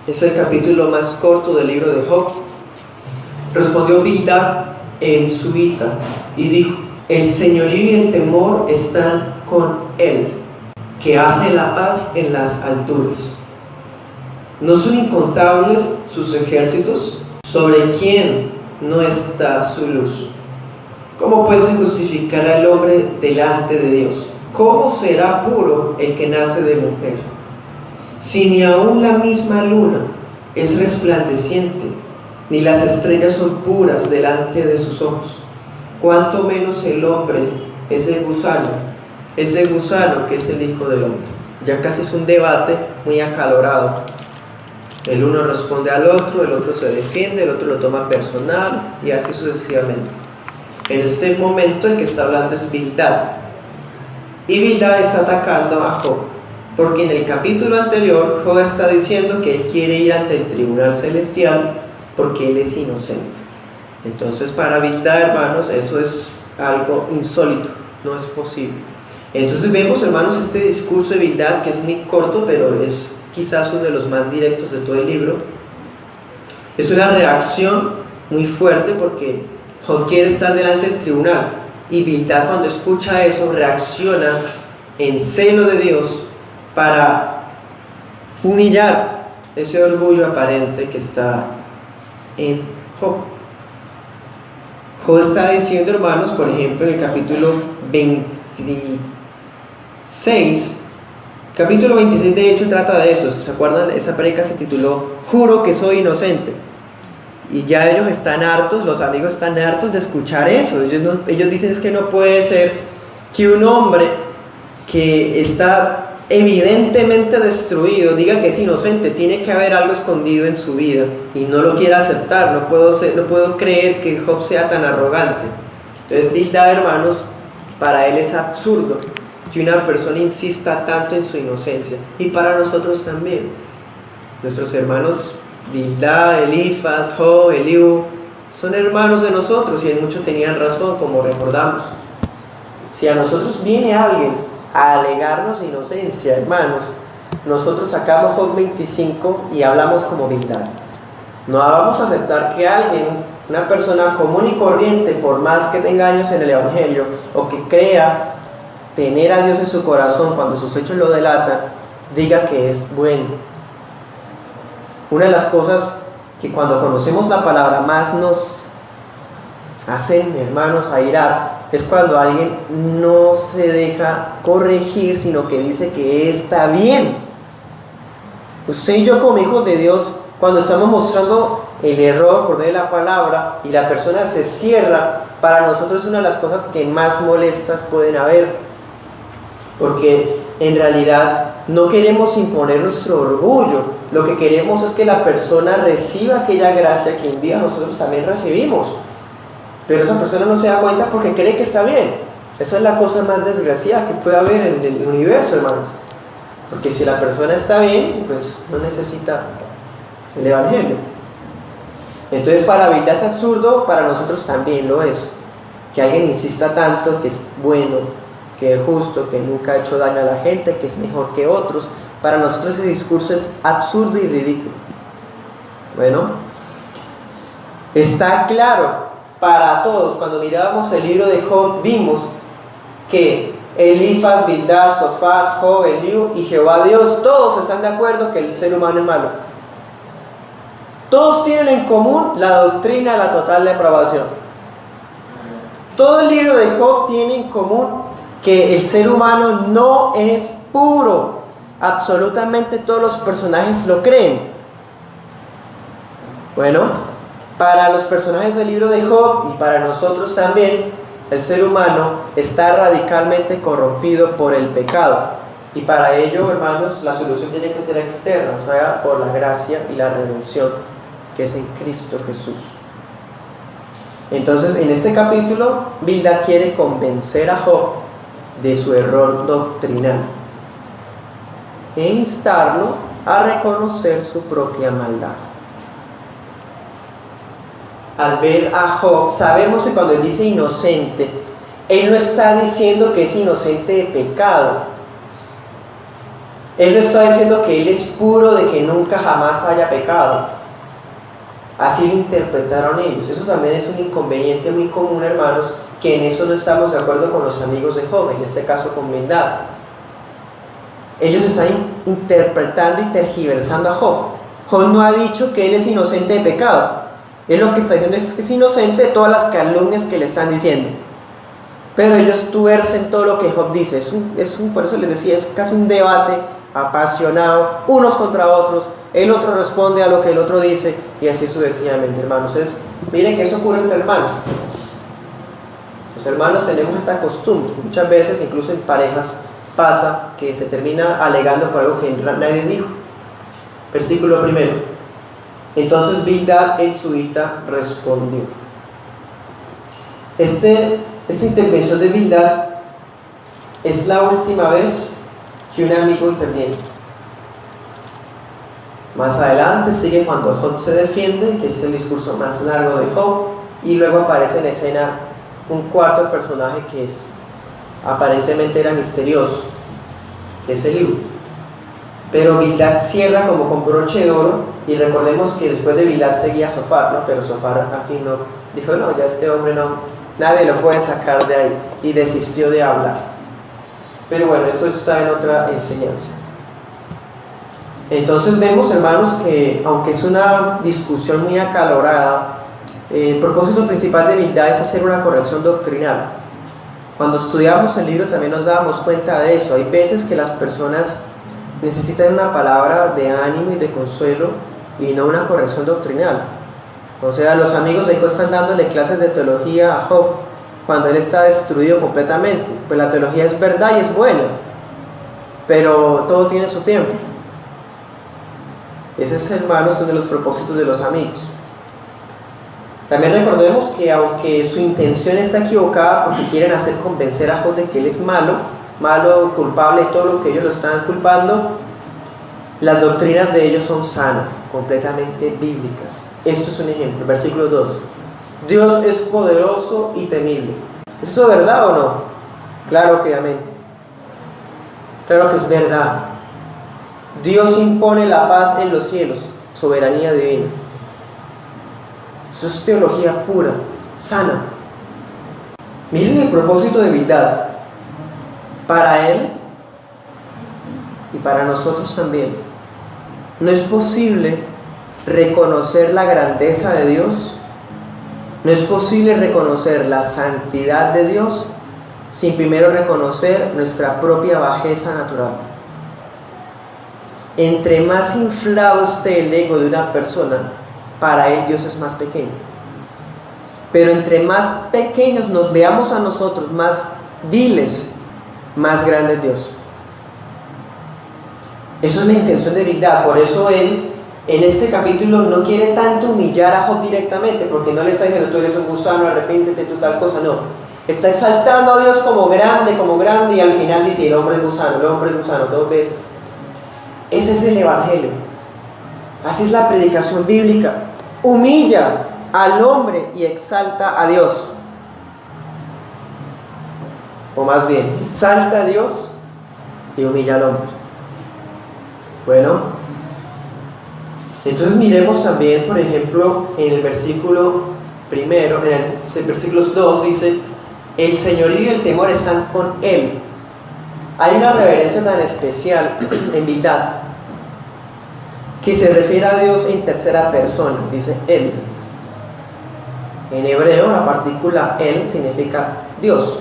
Es el capítulo más corto del libro de Job. Respondió Bildad el suita y dijo: el señorío y el temor están con él, que hace la paz en las alturas. ¿No son incontables sus ejércitos? ¿Sobre quién no está su luz? ¿Cómo pues se justificará el hombre delante de Dios? ¿Cómo será puro el que nace de mujer? Si ni aun la misma luna es resplandeciente, ni las estrellas son puras delante de sus ojos, cuánto menos el hombre, ese gusano que es el Hijo del Hombre. Ya casi es un debate muy acalorado. El uno responde al otro, el otro se defiende, el otro lo toma personal y así sucesivamente. En este momento el que está hablando es Bildad. Y Bildad está atacando a Job, porque en el capítulo anterior Job está diciendo que él quiere ir ante el tribunal celestial porque él es inocente. Entonces para Bildad, hermanos, eso es algo insólito, no es posible. Entonces vemos, hermanos, este discurso de Bildad, que es muy corto, pero es quizás uno de los más directos de todo el libro. Es una reacción muy fuerte porque Job quiere estar delante del tribunal, y Bildad, cuando escucha eso, reacciona en celo de Dios para humillar ese orgullo aparente que está en Job. Job está diciendo, hermanos, por ejemplo, en el capítulo 26, capítulo 26 de hecho trata de eso. ¿Se acuerdan? Esa prédica se tituló "Juro que soy inocente", y ya ellos están hartos, los amigos están hartos de escuchar eso. Ellos dicen: es que no puede ser que un hombre que está evidentemente destruido diga que es inocente, tiene que haber algo escondido en su vida y no lo quiere aceptar. No puedo creer que Job sea tan arrogante. Entonces Bildad, hermanos, para él es absurdo que una persona insista tanto en su inocencia, y para nosotros también. Nuestros hermanos Bildad, Elifaz, Job, Eliú son hermanos de nosotros y en mucho tenían razón, como recordamos. Si a nosotros viene alguien a alegarnos inocencia, hermanos, nosotros sacamos Job 25 y hablamos como Bildad. No vamos a aceptar que alguien, una persona común y corriente, por más que tenga años en el Evangelio o que crea tener a Dios en su corazón cuando sus hechos lo delatan, diga que es bueno. Una de las cosas que cuando conocemos la palabra más nos hacen, hermanos, airar, es cuando alguien no se deja corregir, sino que dice que está bien. Usted y yo, como hijos de Dios, cuando estamos mostrando el error por medio de la palabra y la persona se cierra, para nosotros es una de las cosas que más molestas pueden haber, porque en realidad no queremos imponer nuestro orgullo. Lo que queremos es que la persona reciba aquella gracia que un día nosotros también recibimos. Pero esa persona no se da cuenta porque cree que está bien. Esa es la cosa más desgraciada que puede haber en el universo, hermanos. Porque si la persona está bien, pues no necesita el Evangelio. Entonces para Bildad es absurdo, para nosotros también lo es. Que alguien insista tanto que es bueno, que es justo, que nunca ha hecho daño a la gente, que es mejor que otros. Para nosotros ese discurso es absurdo y ridículo. Bueno, está claro para todos. Cuando mirábamos el libro de Job, vimos que Elifaz, Bildad, Zofar, Job, Eliú y Jehová Dios, todos están de acuerdo que el ser humano es malo. Todos tienen en común la doctrina de la total depravación. Todo el libro de Job tiene en común que el ser humano no es puro. Absolutamente todos los personajes lo creen. Bueno, para los personajes del libro de Job y para nosotros también, el ser humano está radicalmente corrompido por el pecado. Y para ello, hermanos, la solución tiene que ser externa, o sea, por la gracia y la redención que es en Cristo Jesús. Entonces, en este capítulo, Bildad quiere convencer a Job de su error doctrinal e instarlo a reconocer su propia maldad. Al ver a Job, sabemos que cuando él dice inocente, él no está diciendo que es inocente de pecado. Él no está diciendo que él es puro, de que nunca jamás haya pecado. Así lo interpretaron ellos. Eso también es un inconveniente muy común, hermanos, que en eso no estamos de acuerdo con los amigos de Job, en este caso con Bildad. Ellos están interpretando y tergiversando a Job. Job no ha dicho que él es inocente de pecado. Él lo que está diciendo es que es inocente de todas las calumnias que le están diciendo. Pero ellos tuercen todo lo que Job dice. Por eso les decía, es casi un debate apasionado, unos contra otros. El otro responde a lo que el otro dice y así sucesivamente, hermanos. Miren que eso ocurre entre hermanos. Los hermanos tenemos esa costumbre. Muchas veces, incluso en parejas, pasa que se termina alegando por algo que nadie dijo. Versículo 1. Entonces Bildad el suita respondió. Esta intervención de Bildad es la última vez que un amigo interviene. Más adelante sigue cuando Job se defiende, que es el discurso más largo de Job, y luego aparece en escena un cuarto personaje que aparentemente era misterioso, que es Eliú. Pero Bildad cierra como con broche de oro, y recordemos que después de Bildad seguía Zofar, ¿no? Pero Zofar al fin no, dijo, no, ya este hombre no, nadie lo puede sacar de ahí, y desistió de hablar. Pero bueno, eso está en otra enseñanza. Entonces vemos, hermanos, que aunque es una discusión muy acalorada, el propósito principal de Bildad es hacer una corrección doctrinal. Cuando estudiamos el libro también nos dábamos cuenta de eso. Hay veces que las personas necesitan una palabra de ánimo y de consuelo y no una corrección doctrinal. O sea, los amigos de Job están dándole clases de teología a Job cuando él está destruido completamente. Pues la teología es verdad y es buena, pero todo tiene su tiempo. Ese es, hermanos, uno de los propósitos de los amigos. También recordemos que aunque su intención está equivocada porque quieren hacer convencer a Job de que él es malo, culpable de todo lo que ellos lo están culpando, las doctrinas de ellos son sanas, completamente bíblicas. Esto es un ejemplo, versículo 2. Dios es poderoso y temible. ¿Es eso verdad o no? Claro que amén. Claro que es verdad. Dios impone la paz en los cielos, soberanía divina. Eso es teología pura, sana. Miren el propósito de Bildad. Para él y para nosotros también. No es posible reconocer la grandeza de Dios. No es posible reconocer la santidad de Dios sin primero reconocer nuestra propia bajeza natural. Entre más inflado esté el ego de una persona, para él Dios es más pequeño. Pero entre más pequeños nos veamos a nosotros, más viles, más grande es Dios. Eso es la intención de Bildad. Por eso él en este capítulo no quiere tanto humillar a Job directamente, porque no le está diciendo tú eres un gusano, arrepíntete, tú tal cosa, no. Está exaltando a Dios como grande, y al final dice el hombre es gusano, 2 veces. Ese es el evangelio. Así es la predicación bíblica. Humilla al hombre y exalta a Dios. O más bien, exalta a Dios y humilla al hombre. Bueno, entonces miremos también, por ejemplo, en el versículo primero, en el versículo 2 dice, el señorío y el temor están con él. Hay una reverencia tan especial en Bildad que se refiere a Dios en tercera persona, dice él. En hebreo la partícula él significa Dios.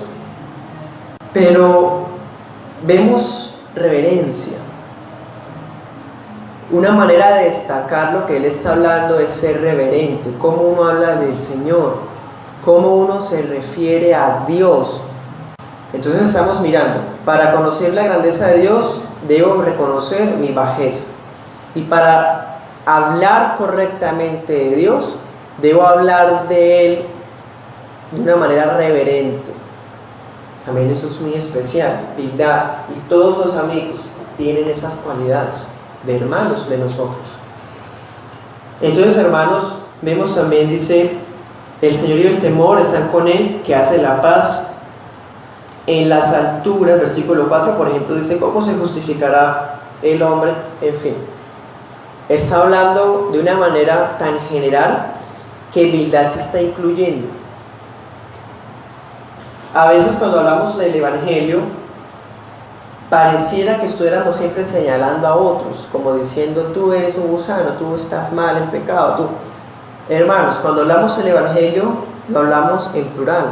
Pero vemos reverencia. Una manera de destacar lo que él está hablando es ser reverente, cómo uno habla del Señor, cómo uno se refiere a Dios. Entonces estamos mirando, para conocer la grandeza de Dios, debo reconocer mi bajeza. Y para hablar correctamente de Dios, debo hablar de Él de una manera reverente. También eso es muy especial. Bildad y todos los amigos tienen esas cualidades de hermanos de nosotros. Entonces, hermanos, vemos también, dice, el Señor y el temor están con Él, que hace la paz en las alturas. Versículo 4, por ejemplo, dice, ¿cómo se justificará el hombre, en fin. Está hablando de una manera tan general que Bildad se está incluyendo. A veces cuando hablamos del Evangelio, pareciera que estuviéramos siempre señalando a otros, como diciendo, tú eres un gusano, tú estás mal en pecado, tú. Hermanos, cuando hablamos del Evangelio, lo hablamos en plural.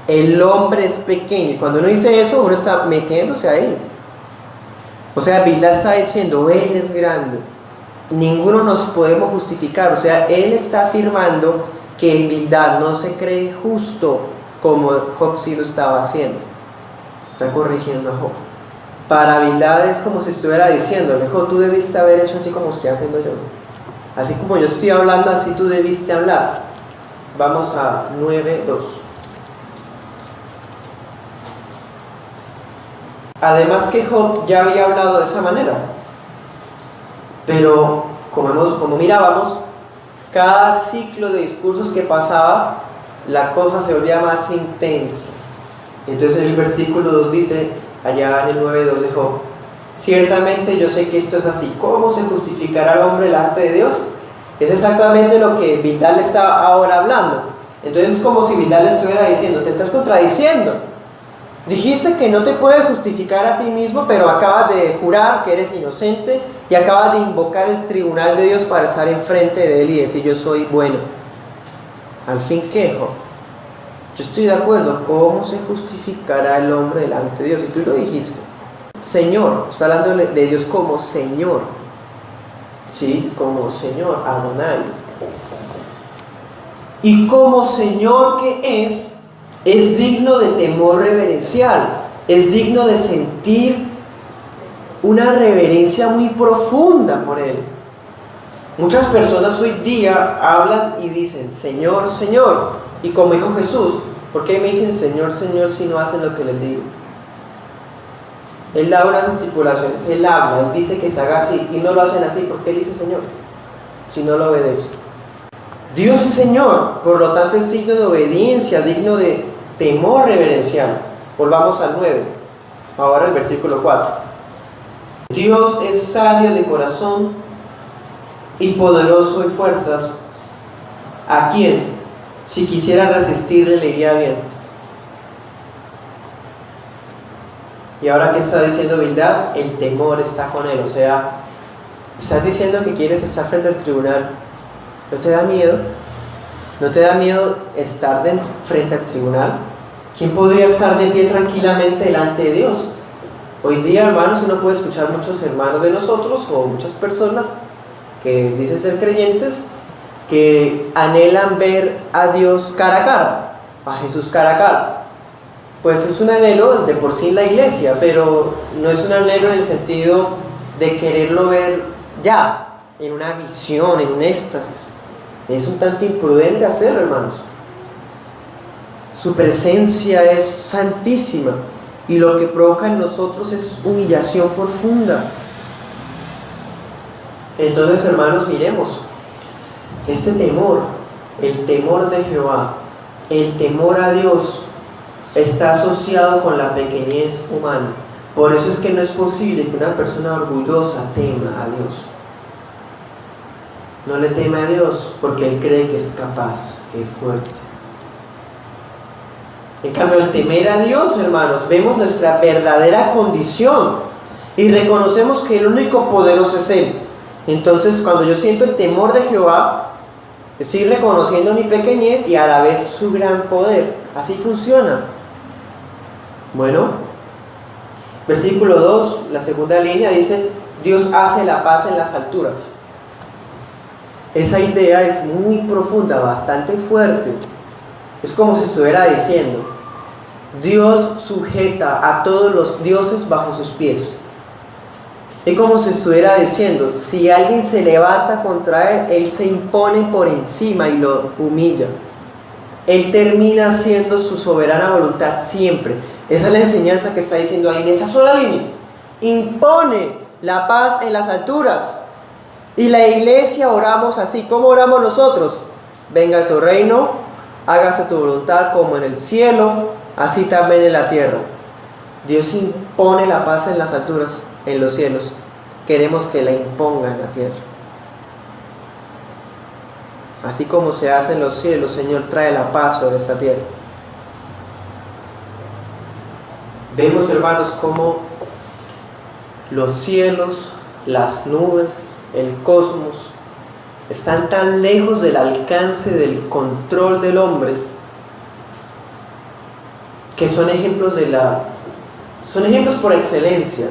El hombre es pequeño, y cuando uno dice eso, uno está metiéndose ahí. O sea, Bildad está diciendo, él es grande, ninguno nos podemos justificar. O sea, él está afirmando que Bildad no se cree justo como Job sí lo estaba haciendo. Está corrigiendo a Job. Para Bildad es como si estuviera diciéndole, Job, tú debiste haber hecho así como estoy haciendo yo. Así como yo estoy hablando, así tú debiste hablar. Vamos a 9:2. Además que Job ya había hablado de esa manera. Pero como mirábamos, cada ciclo de discursos que pasaba, la cosa se volvía más intensa. Entonces el versículo 2 dice, allá en el 9:2 de Job, ciertamente yo sé que esto es así. ¿Cómo se justificará el hombre delante de Dios? Es exactamente lo que Bildad le está ahora hablando. Entonces es como si Bildad le estuviera diciendo, te estás contradiciendo. Dijiste que no te puedes justificar a ti mismo, pero acabas de jurar que eres inocente y acabas de invocar el tribunal de Dios para estar enfrente de él y decir yo soy bueno. Al fin, ¿qué, Job? Yo estoy de acuerdo. ¿Cómo se justificará el hombre delante de Dios? Y tú lo dijiste. Señor, está hablando de Dios como Señor. Sí, como Señor, Adonai. Y como Señor que es digno de temor reverencial, es digno de sentir una reverencia muy profunda por Él. Muchas personas hoy día hablan y dicen, Señor, Señor, y como dijo Jesús, ¿por qué me dicen Señor, Señor si no hacen lo que les digo? Él da unas estipulaciones, Él habla, Él dice que se haga así, y no lo hacen así, ¿por qué Él dice Señor? Si no lo obedece. Dios es Señor, por lo tanto es digno de obediencia, digno de temor reverencial. Volvamos al 9, ahora el versículo 4. Dios es sabio de corazón y poderoso en fuerzas. ¿A quién? Si quisiera resistirle, le iría bien. Y ahora que está diciendo Bildad, el temor está con él. O sea, estás diciendo que quieres estar frente al tribunal. ¿No te da miedo? ¿No te da miedo estar frente al tribunal? ¿Quién podría estar de pie tranquilamente delante de Dios? Hoy día, hermanos, uno puede escuchar muchos hermanos de nosotros o muchas personas que dicen ser creyentes que anhelan ver a Dios cara a cara, a Jesús cara a cara. Pues es un anhelo de por sí en la iglesia, pero no es un anhelo en el sentido de quererlo ver ya, en una visión, en un éxtasis. Es un tanto imprudente hacerlo, hermanos. Su presencia es santísima y lo que provoca en nosotros es humillación profunda. Entonces, hermanos, miremos. Este temor, el temor de Jehová, el temor a Dios, está asociado con la pequeñez humana. Por eso es que no es posible que una persona orgullosa tema a Dios. No le teme a Dios porque él cree que es capaz, que es fuerte. En cambio, al temer a Dios, hermanos, vemos nuestra verdadera condición y reconocemos que el único poderoso es Él. Entonces, cuando yo siento el temor de Jehová, estoy reconociendo mi pequeñez y a la vez su gran poder. Así funciona. Bueno, versículo 2, la segunda línea dice, Dios hace la paz en las alturas. Esa idea es muy profunda, bastante fuerte. Es como si estuviera diciendo, Dios sujeta a todos los dioses bajo sus pies. Es como si estuviera diciendo, si alguien se levanta contra él, él se impone por encima y lo humilla. Él termina haciendo su soberana voluntad siempre. Esa es la enseñanza que está diciendo ahí en esa sola línea. Impone la paz en las alturas. Y la iglesia oramos así. ¿Cómo oramos nosotros? Venga tu reino, hágase tu voluntad como en el cielo, así también en la tierra. Dios impone la paz en las alturas, en los cielos. Queremos que la imponga en la tierra. Así como se hace en los cielos, Señor, trae la paz sobre esta tierra. Vemos, hermanos, cómo los cielos, las nubes, el cosmos, están tan lejos del alcance del control del hombre, que son ejemplos por excelencia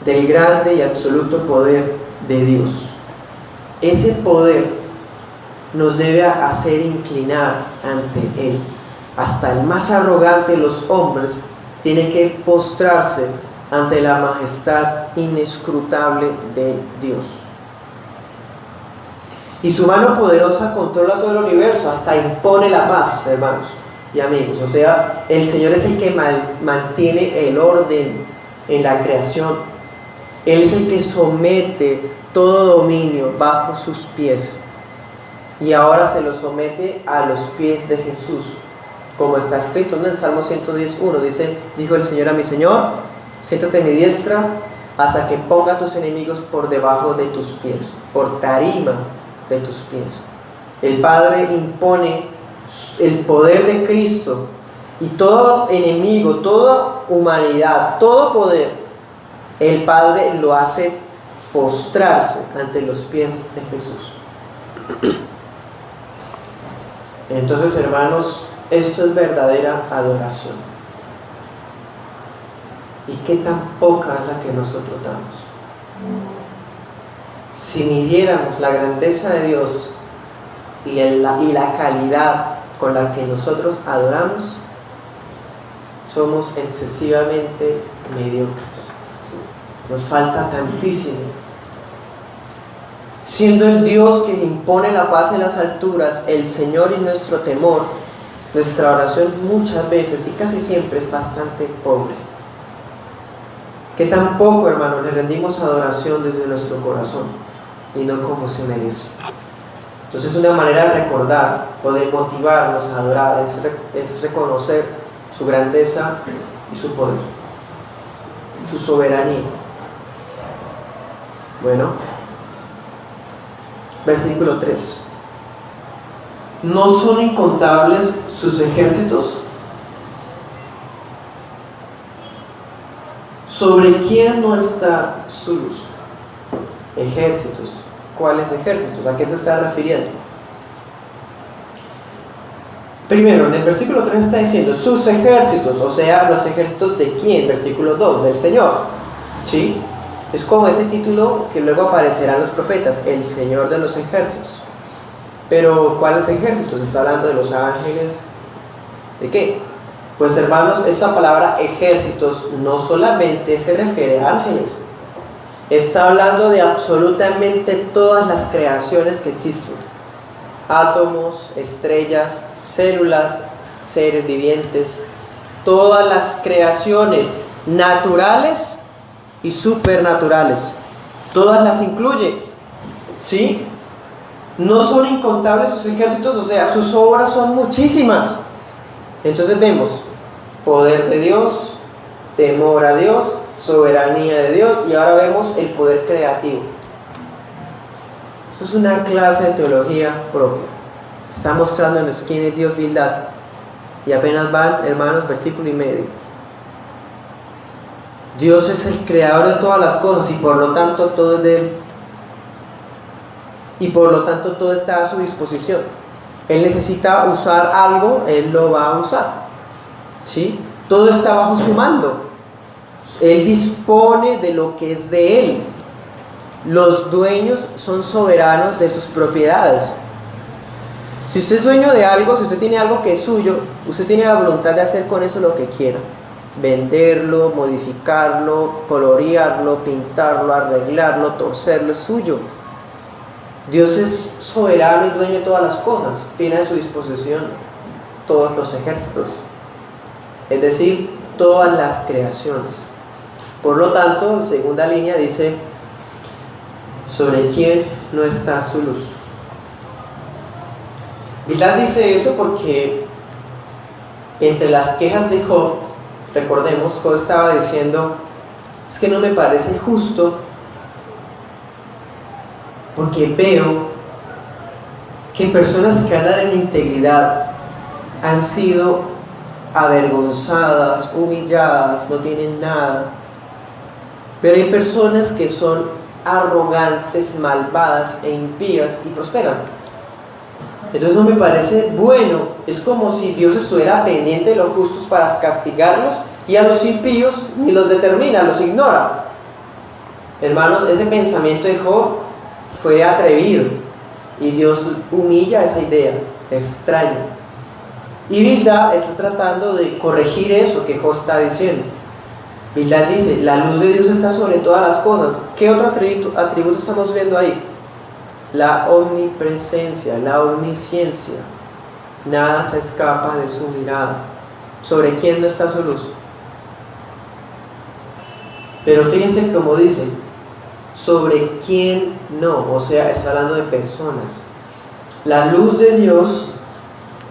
del grande y absoluto poder de Dios. Ese poder nos debe hacer inclinar ante Él. Hasta el más arrogante de los hombres tiene que postrarse ante la majestad inescrutable de Dios. Y su mano poderosa controla todo el universo, hasta impone la paz, hermanos y amigos. O sea, el Señor es el que mantiene el orden en la creación. Él es el que somete todo dominio bajo sus pies. Y ahora se lo somete a los pies de Jesús. Como está escrito en el Salmo 110:1, dijo el Señor a mi Señor: siéntate a mi diestra hasta que ponga a tus enemigos por debajo de tus pies, por tarima de tus pies. El Padre impone el poder de Cristo, y todo enemigo, toda humanidad, todo poder, el Padre lo hace postrarse ante los pies de Jesús. Entonces, hermanos, esto es verdadera adoración. ¿Y qué tan poca es la que nosotros damos? Si midiéramos la grandeza de Dios y la calidad con la que nosotros adoramos, somos excesivamente mediocres. Nos falta tantísimo. Siendo el Dios que impone la paz en las alturas, el Señor y nuestro temor, nuestra oración muchas veces y casi siempre es bastante pobre. Que tampoco, hermano, le rendimos adoración desde nuestro corazón y no como se merece. Entonces, una manera de recordar o de motivarnos a adorar es reconocer su grandeza y su poder, su soberanía. Bueno, versículo 3. ¿No son incontables sus ejércitos? ¿Sobre quién no está su luz? Ejércitos. ¿Cuáles ejércitos? ¿A qué se está refiriendo? Primero, en el versículo 3 está diciendo sus ejércitos, o sea, los ejércitos de quién. Versículo 2, del Señor. ¿Sí? Es como ese título que luego aparecerá en los profetas, el Señor de los ejércitos. Pero, ¿cuáles ejércitos? Está hablando de los ángeles. ¿De qué? Pues, hermanos, esa palabra ejércitos no solamente se refiere a ángeles. Está hablando de absolutamente todas las creaciones que existen. Átomos, estrellas, células, seres vivientes. Todas las creaciones naturales y supernaturales. Todas las incluye. ¿Sí? No son incontables sus ejércitos, o sea, sus obras son muchísimas. Entonces vemos poder de Dios, temor a Dios, soberanía de Dios, y ahora vemos el poder creativo. Eso es una clase de teología propia. Está mostrándonos quién es Dios Bildad. Y apenas van, hermanos, versículo y medio. Dios es el creador de todas las cosas y por lo tanto todo es de Él. Y por lo tanto todo está a su disposición. Él necesita usar algo, Él lo va a usar. ¿Sí? Todo está bajo su mando. Él dispone de lo que es de Él. Los dueños son soberanos de sus propiedades. Si usted es dueño de algo, si usted tiene algo que es suyo, usted tiene la voluntad de hacer con eso lo que quiera. Venderlo, modificarlo, colorearlo, pintarlo, arreglarlo, torcerlo, es suyo. Dios es soberano y dueño de todas las cosas. Tiene a su disposición todos los ejércitos. Es decir, todas las creaciones. Por lo tanto, en segunda línea dice, ¿sobre quién no está su luz? Bildad dice eso porque entre las quejas de Job recordemos, Job estaba diciendo, es que no me parece justo porque veo que personas que andan en integridad han sido avergonzadas, humilladas, no tienen nada. Pero hay personas que son arrogantes, malvadas e impías y prosperan. Entonces no me parece bueno. Es como si Dios estuviera pendiente de los justos para castigarlos y a los impíos ni los determina, los ignora. Hermanos, ese pensamiento de Job fue atrevido y Dios humilla esa idea, extraño. Y Bildad está tratando de corregir eso que Job está diciendo. Bildad dice, la luz de Dios está sobre todas las cosas. ¿Qué otro atributo estamos viendo ahí? La omnipresencia, la omnisciencia. Nada se escapa de su mirada. ¿Sobre quién no está su luz? Pero fíjense cómo dice, sobre quién no, o sea, está hablando de personas. La luz de Dios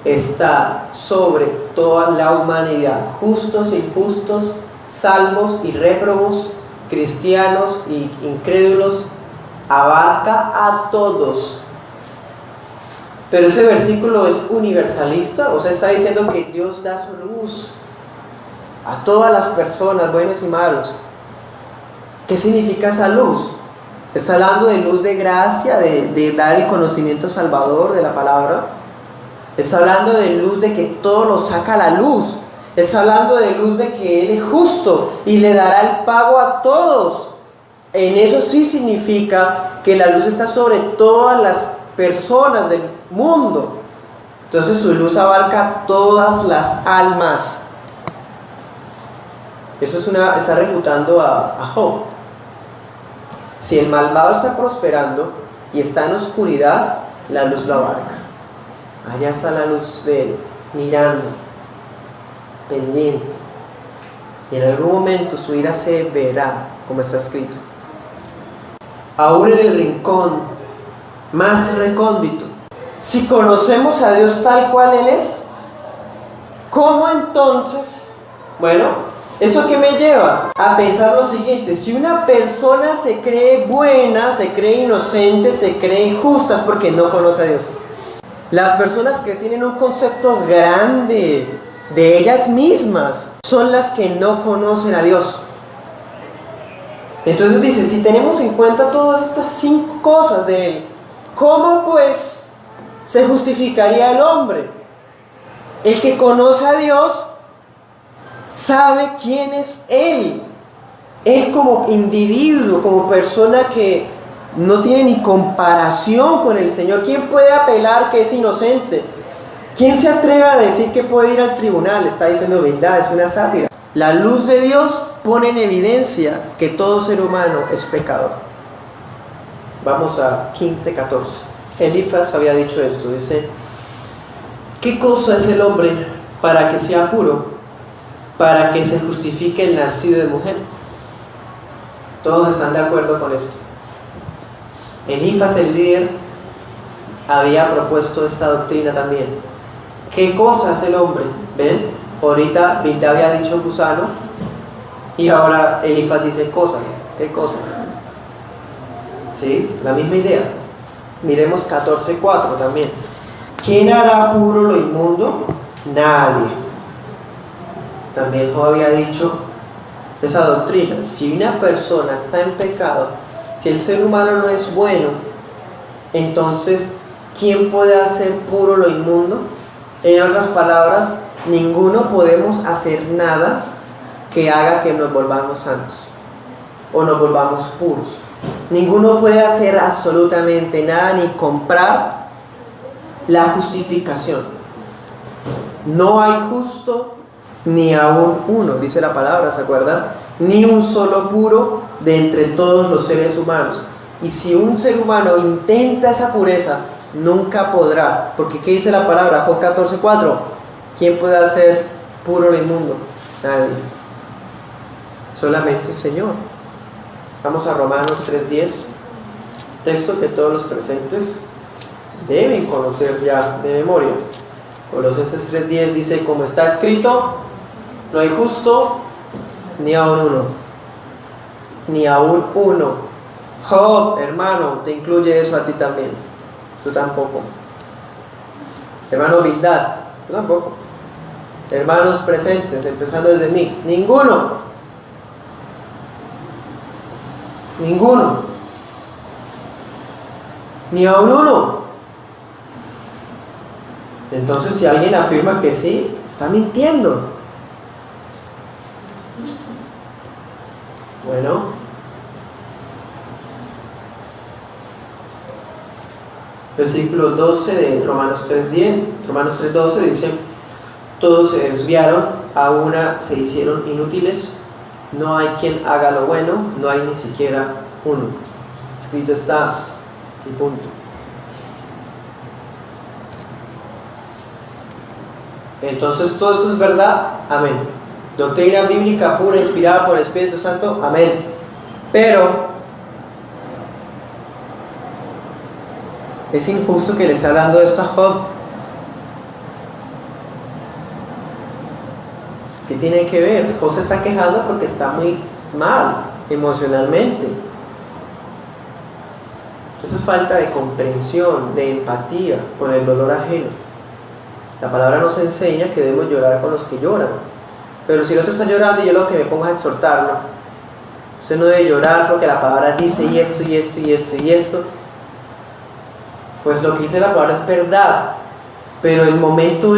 está sobre toda la humanidad, justos e injustos, salvos y réprobos, cristianos y incrédulos, abarca a todos. Pero ese versículo es universalista, o sea, está diciendo que Dios da su luz a todas las personas, buenos y malos. ¿Qué significa esa luz? Está hablando de luz de gracia, de dar el conocimiento salvador de la palabra. Está hablando de luz de que todo lo saca a la luz. Está hablando de luz de que Él es justo y le dará el pago a todos. En eso sí significa que la luz está sobre todas las personas del mundo. Entonces su luz abarca todas las almas. Eso está refutando a Job. Si el malvado está prosperando y está en oscuridad, la luz lo abarca. Allá está la luz de él, mirando, pendiente. Y en algún momento su ira se verá, como está escrito. Aún en el rincón más recóndito, si conocemos a Dios tal cual Él es, ¿cómo entonces? Bueno, ¿eso qué me lleva? A pensar lo siguiente: si una persona se cree buena, se cree inocente, se cree justa, es porque no conoce a Dios. Las personas que tienen un concepto grande de ellas mismas son las que no conocen a Dios. Entonces dice, si tenemos en cuenta todas estas 5 cosas de Él, ¿cómo pues se justificaría el hombre? El que conoce a Dios sabe quién es Él. Él como individuo, como persona que no tiene ni comparación con el Señor. ¿Quién puede apelar que es inocente? ¿Quién se atreve a decir que puede ir al tribunal? Está diciendo verdad, es una sátira. La luz de Dios pone en evidencia que todo ser humano es pecador. Vamos a 15:14. Elifaz había dicho esto, dice: ¿qué cosa es el hombre para que sea puro, para que se justifique el nacido de mujer? Todos están de acuerdo con esto. Elifaz, el líder, había propuesto esta doctrina también. ¿Qué cosa es el hombre? ¿Ven? Ahorita Bildad había dicho gusano y ahora Elifaz dice cosa. ¿Qué cosa? ¿Sí? La misma idea. Miremos 14:4 también. ¿Quién hará puro lo inmundo? Nadie. También Job había dicho esa doctrina. Si una persona está en pecado, si el ser humano no es bueno, entonces ¿quién puede hacer puro lo inmundo? En otras palabras, ninguno podemos hacer nada que haga que nos volvamos santos o nos volvamos puros. Ninguno puede hacer absolutamente nada ni comprar la justificación. No hay justo ni aún uno, dice la palabra, ¿se acuerdan? Ni un solo puro de entre todos los seres humanos. Y si un ser humano intenta esa pureza, nunca podrá. Porque ¿qué dice la palabra? Job 14:4. ¿Quién puede hacer puro lo inmundo? Nadie. Solamente el Señor. Vamos a Romanos 3:10. Texto que todos los presentes deben conocer ya de memoria. Colosenses 3:10 dice: como está escrito, No hay justo ni aún uno. Ni aún uno. Job, hermano, te incluye eso a ti también. Tú tampoco. Hermano Bildad, tú tampoco. Hermanos presentes, empezando desde mí. Ninguno. Ninguno. Ni aún uno. Entonces, si alguien afirma que sí, está mintiendo. Bueno, versículo 12 de Romanos 3:10, Romanos 3:12 dice: todos se desviaron, a una se hicieron inútiles, no hay quien haga lo bueno, no hay ni siquiera uno. Escrito está, y punto. Entonces, todo esto es verdad, amén. Doctrina bíblica pura, inspirada por el Espíritu Santo, amén. Pero es injusto que le esté hablando esto a Job. ¿Qué tiene que ver? Job se está quejando porque está muy mal emocionalmente. Eso es falta de comprensión, de empatía con el dolor ajeno. La palabra nos enseña que debemos llorar con los que lloran. Pero si el otro está llorando y yo lo que me pongo es a exhortarlo, usted no debe llorar porque la palabra dice y esto, y esto, y esto, y esto. Pues lo que dice la palabra es verdad, pero el momento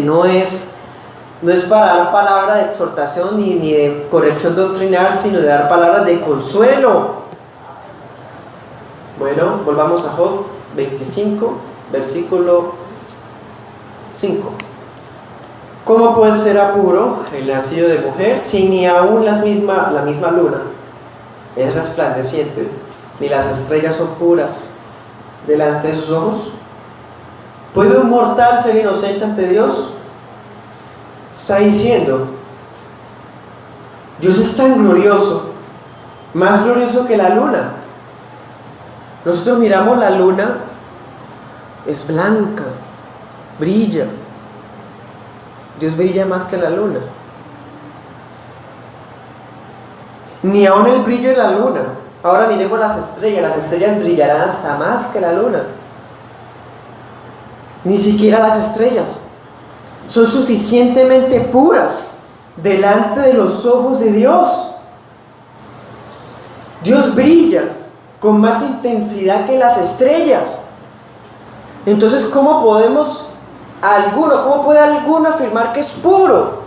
no es para dar palabra de exhortación ni de corrección doctrinal, sino de dar palabras de consuelo. Bueno, volvamos a Job 25, versículo 5. ¿Cómo puede ser puro el nacido de mujer si ni aún la misma luna es resplandeciente, ni las estrellas son puras delante de sus ojos? ¿Puede un mortal ser inocente ante Dios? Está diciendo, Dios es tan glorioso, más glorioso que la luna. Nosotros miramos la luna, es blanca, brilla. Dios brilla más que la luna. Ni aun el brillo de la luna. Ahora miremos las estrellas brillarán hasta más que la luna. Ni siquiera las estrellas son suficientemente puras delante de los ojos de Dios. Dios brilla con más intensidad que las estrellas. Entonces, ¿cómo puede alguno afirmar que es puro?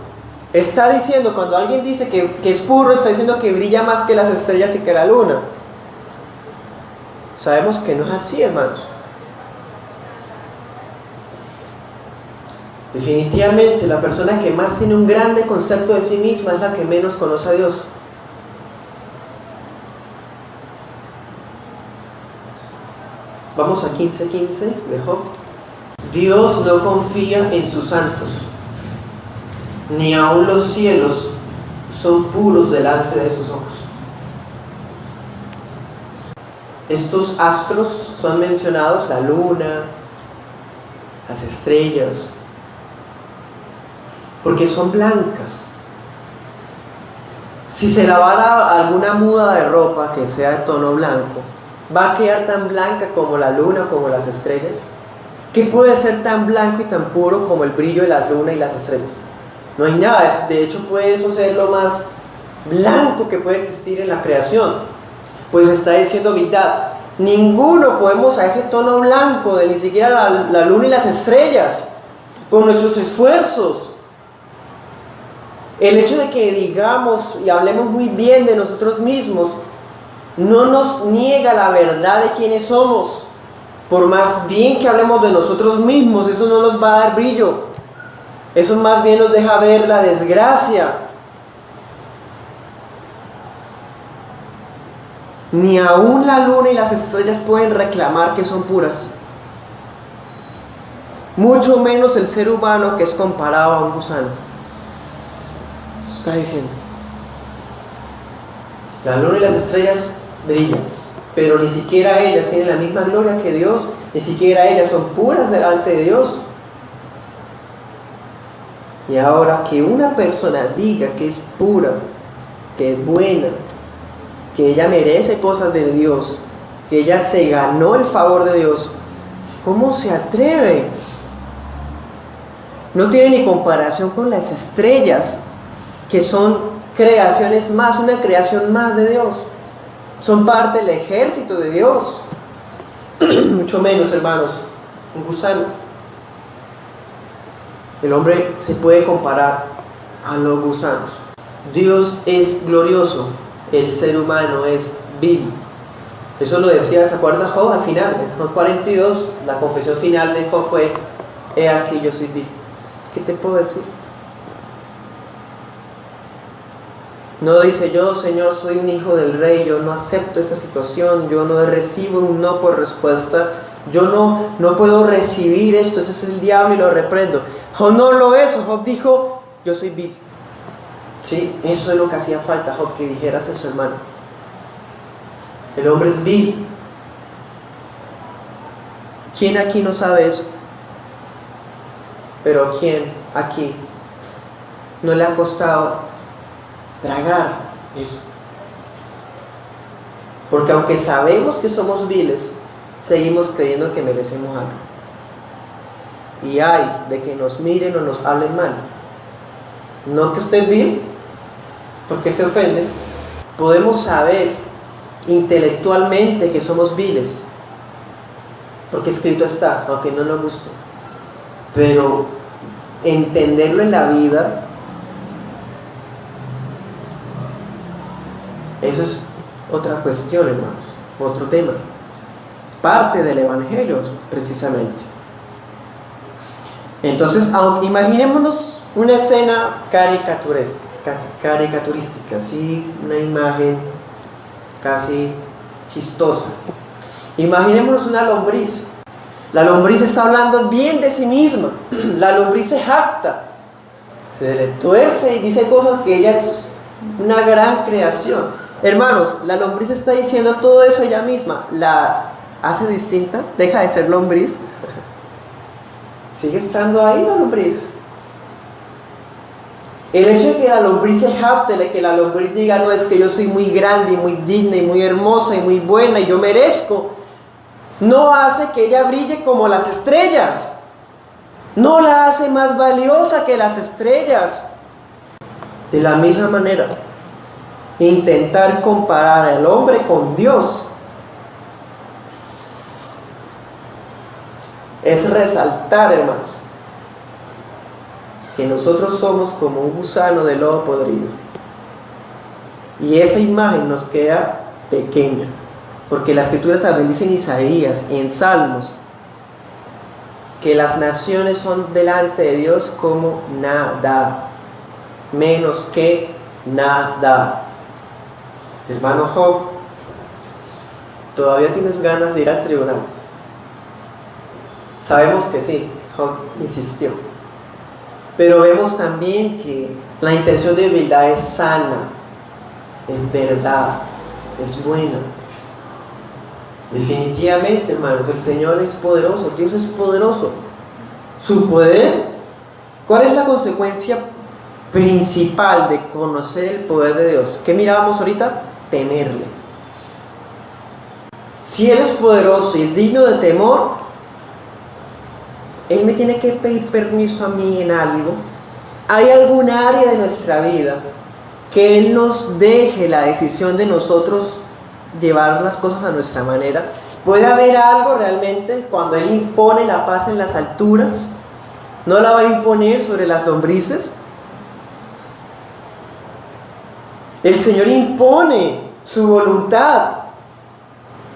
Está diciendo, cuando alguien dice que es puro, está diciendo que brilla más que las estrellas y que la luna. Sabemos que no es así, hermanos. Definitivamente, la persona que más tiene un grande concepto de sí misma es la que menos conoce a Dios. Vamos a 15:15 de Job. Dios no confía en sus santos, ni aun los cielos son puros delante de sus ojos. Estos astros son mencionados, la luna, las estrellas, porque son blancas. Si se lavara alguna muda de ropa que sea de tono blanco, ¿va a quedar tan blanca como la luna o como las estrellas? ¿Qué puede ser tan blanco y tan puro como el brillo de la luna y las estrellas? No hay nada. De hecho, puede eso ser lo más blanco que puede existir en la creación. Pues está diciendo Bildad, ninguno podemos a ese tono blanco de ni siquiera la luna y las estrellas, con nuestros esfuerzos. El hecho de que digamos y hablemos muy bien de nosotros mismos no nos niega la verdad de quiénes somos. Por más bien que hablemos de nosotros mismos, eso no nos va a dar brillo. Eso más bien nos deja ver la desgracia. Ni aún la luna y las estrellas pueden reclamar que son puras. Mucho menos el ser humano, que es comparado a un gusano. Eso está diciendo. La luna y las estrellas brillan, pero ni siquiera ellas tienen la misma gloria que Dios, ni siquiera ellas son puras delante de Dios. Y ahora que una persona diga que es pura, que es buena, que ella merece cosas de Dios, que ella se ganó el favor de Dios, ¿cómo se atreve? No tiene ni comparación con las estrellas, que son creaciones más, una creación más de Dios. Son parte del ejército de Dios. Mucho menos, hermanos, un gusano. El hombre se puede comparar a los gusanos. Dios es glorioso, el ser humano es vil. Eso lo decía, ¿se acuerda Job al final? En Job 42, la confesión final de Job fue: he aquí yo soy vil. ¿Qué te puedo decir? No dice: yo, Señor, soy un hijo del rey, yo no acepto esta situación, yo no recibo un no por respuesta, yo no puedo recibir esto, ese es el diablo y lo reprendo. Job no lo es, Job dijo: yo soy vil. Sí, eso es lo que hacía falta, Job, que dijeras eso, hermano. El hombre es vil. ¿Quién aquí no sabe eso? Pero ¿quién aquí no le ha costado tragar eso? Porque aunque sabemos que somos viles, seguimos creyendo que merecemos algo. Y hay de que nos miren o nos hablen mal. No que esté vil, porque se ofende. Podemos saber intelectualmente que somos viles, porque escrito está, aunque no nos guste. Pero entenderlo en la vida, eso es otra cuestión, hermanos, otro tema. Parte del Evangelio, precisamente. Entonces, imaginémonos una escena caricaturística, así, una imagen casi chistosa. Imaginémonos una lombriz. La lombriz está hablando bien de sí misma. La lombriz se jacta, se retuerce y dice cosas que ella es una gran creación. Hermanos, la lombriz está diciendo todo eso ella misma. ¿La hace distinta? ¿Deja de ser lombriz? Sigue estando ahí la lombriz. El hecho de que la lombriz se jacte, de que la lombriz diga: no, es que yo soy muy grande y muy digna y muy hermosa y muy buena y yo merezco, no hace que ella brille como las estrellas. No la hace más valiosa que las estrellas. De la misma manera, intentar comparar al hombre con Dios es resaltar, hermanos, que nosotros somos como un gusano de lodo podrido. Y esa imagen nos queda pequeña, porque la Escritura también dice en Isaías y en Salmos que las naciones son delante de Dios como nada, menos que nada. Hermano Job, ¿todavía tienes ganas de ir al tribunal? Sabemos que sí, Job insistió. Pero vemos también que la intención de humildad es sana, es verdad, es buena. Definitivamente, hermanos, el Señor es poderoso, Dios es poderoso. Su poder, ¿cuál es la consecuencia principal de conocer el poder de Dios? ¿Qué mirábamos ahorita? Temerle. Si Él es poderoso y es digno de temor, Él me tiene que pedir permiso a mí en algo. ¿Hay algún área de nuestra vida que Él nos deje la decisión de nosotros llevar las cosas a nuestra manera? ¿Puede haber algo realmente cuando Él impone la paz en las alturas? ¿No la va a imponer sobre las lombrices? El Señor impone su voluntad.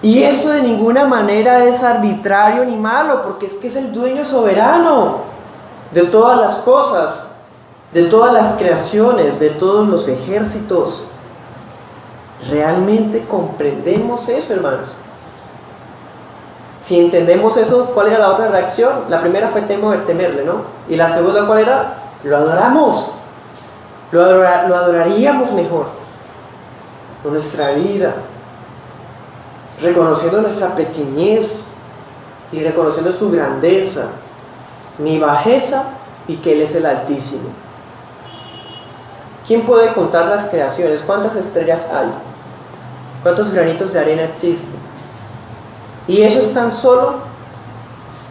Y eso de ninguna manera es arbitrario ni malo, porque es que es el dueño soberano de todas las cosas, de todas las creaciones, de todos los ejércitos. ¿Realmente comprendemos eso, hermanos? Si entendemos eso, ¿cuál era la otra reacción? La primera fue temerle, ¿no? Y la segunda, ¿cuál era? Lo adoramos. Lo adoraríamos mejor con nuestra vida, reconociendo nuestra pequeñez y reconociendo su grandeza, mi bajeza y que Él es el Altísimo. ¿Quién puede contar las creaciones? ¿Cuántas estrellas hay? ¿Cuántos granitos de arena existen? Y eso es tan solo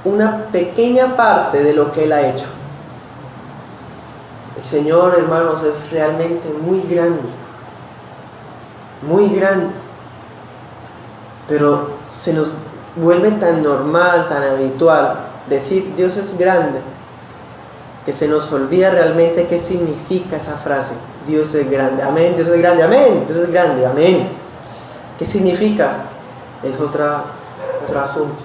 una pequeña parte de lo que Él ha hecho. El Señor, hermanos, es realmente muy grande. Muy grande. Pero se nos vuelve tan normal, tan habitual decir Dios es grande, que se nos olvida realmente qué significa esa frase. Dios es grande, amén, Dios es grande, amén, Dios es grande, amén. ¿Qué significa? Es otro asunto.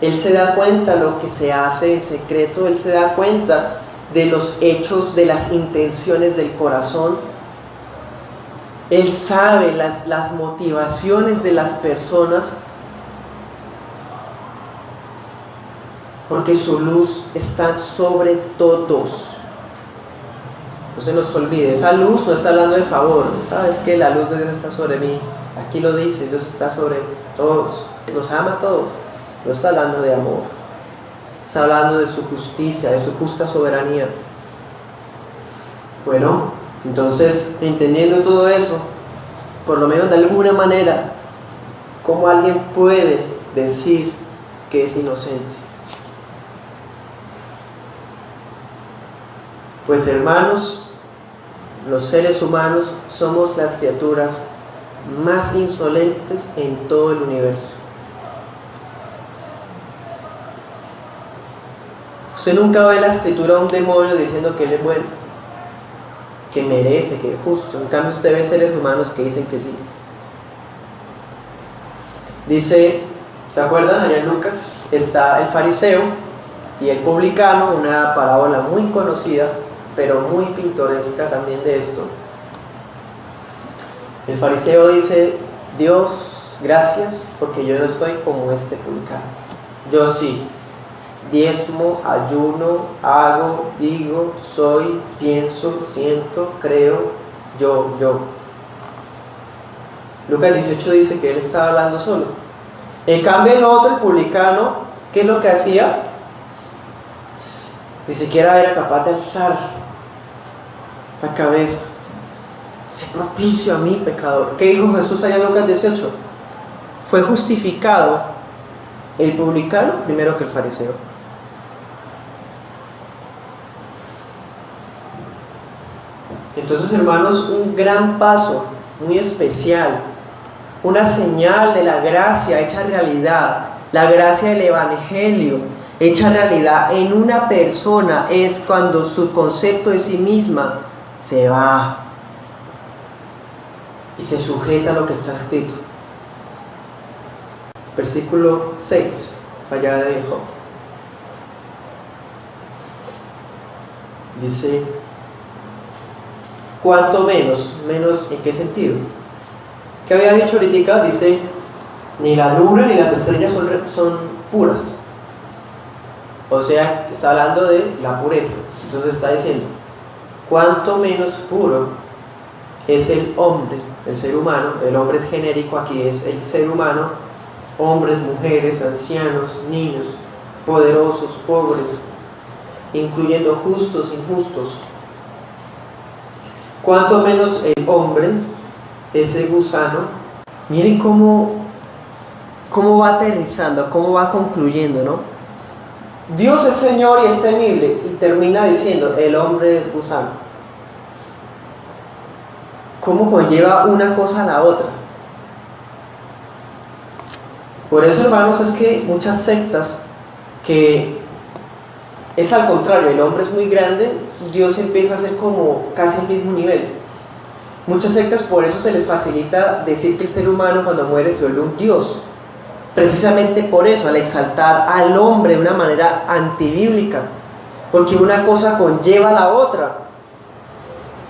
Él se da cuenta de lo que se hace en secreto, Él se da cuenta de los hechos, de las intenciones del corazón. Él sabe las motivaciones de las personas, porque su luz está sobre todos. No se nos olvide, esa luz no está hablando de favor. Es que la luz de Dios está sobre mí. Aquí lo dice, Dios está sobre todos, los ama a todos. No está hablando de amor, está hablando de su justicia, de su justa soberanía. Bueno, entonces, entendiendo todo eso, por lo menos de alguna manera, ¿cómo alguien puede decir que es inocente? Pues hermanos, los seres humanos somos las criaturas más insolentes en todo el universo. Usted nunca ve en la escritura a un demonio diciendo que él es bueno, que merece, que es justo. En cambio usted ve seres humanos que dicen que sí. Dice, ¿se acuerdan? Allá en Lucas está el fariseo y el publicano, una parábola muy conocida, pero muy pintoresca también de esto. El fariseo dice, Dios, gracias, porque yo no soy como este publicano. Yo sí, diezmo, ayuno, hago, digo, soy, pienso, siento, creo, yo. Lucas 18 dice que él estaba hablando solo. En cambio el otro, el publicano, ¿qué es lo que hacía? Ni siquiera era capaz de alzar la cabeza. Sé propicio a mí, pecador. ¿Qué dijo Jesús allá en Lucas 18? Fue justificado el publicano primero que el fariseo. Entonces, hermanos, un gran paso, muy especial, una señal de la gracia hecha realidad, la gracia del Evangelio hecha realidad en una persona es cuando su concepto de sí misma se va y se sujeta a lo que está escrito. Versículo 6, allá de Job. Dice, ¿cuánto menos? ¿Menos en qué sentido? ¿Qué había dicho ahorita? Dice, ni la luna ni las estrellas son puras. O sea, está hablando de la pureza. Entonces está diciendo, ¿cuánto menos puro es el hombre, el ser humano? El hombre es genérico, aquí es el ser humano, hombres, mujeres, ancianos, niños, poderosos, pobres, incluyendo justos, injustos. ¿Cuánto menos el hombre, ese gusano? Miren cómo va aterrizando, cómo va concluyendo, ¿no? Dios es Señor y es temible, y termina diciendo, el hombre es gusano. ¿Cómo conlleva una cosa a la otra? Por eso, hermanos, es que muchas sectas que es al contrario, el hombre es muy grande, Dios empieza a ser como casi el mismo nivel. Muchas sectas por eso se les facilita decir que el ser humano cuando muere se vuelve un Dios. Precisamente por eso, al exaltar al hombre de una manera antibíblica, porque una cosa conlleva a la otra.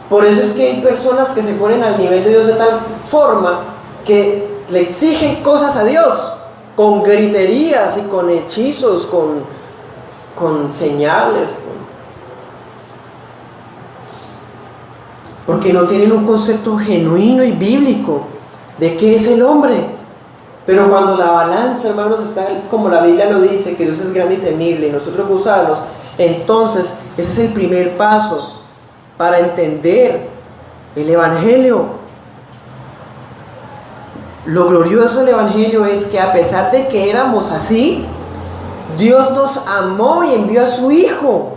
Por eso es que hay personas que se ponen al nivel de Dios de tal forma que le exigen cosas a Dios, con griterías y con hechizos, con señales, porque no tienen un concepto genuino y bíblico de qué es el hombre. Pero cuando la balanza, hermanos, está como la Biblia lo dice, que Dios es grande y temible y nosotros gusanos, entonces ese es el primer paso para entender el Evangelio. Lo glorioso del Evangelio es que a pesar de que éramos así, Dios nos amó y envió a su Hijo.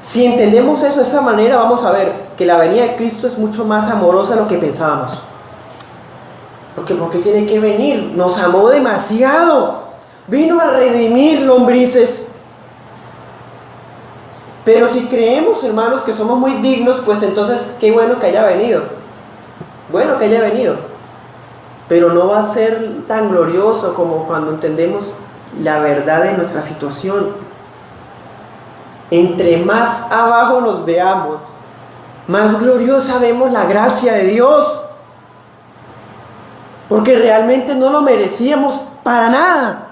Si entendemos eso de esa manera, vamos a ver que la venida de Cristo es mucho más amorosa de lo que pensábamos. ¿Por qué tiene que venir? Nos amó demasiado. Vino a redimir lombrices. Pero si creemos, hermanos, que somos muy dignos, pues entonces qué bueno que haya venido. Bueno que haya venido. Pero no va a ser tan glorioso como cuando entendemos la verdad de nuestra situación. Entre más abajo nos veamos, más gloriosa vemos la gracia de Dios. Porque realmente no lo merecíamos para nada.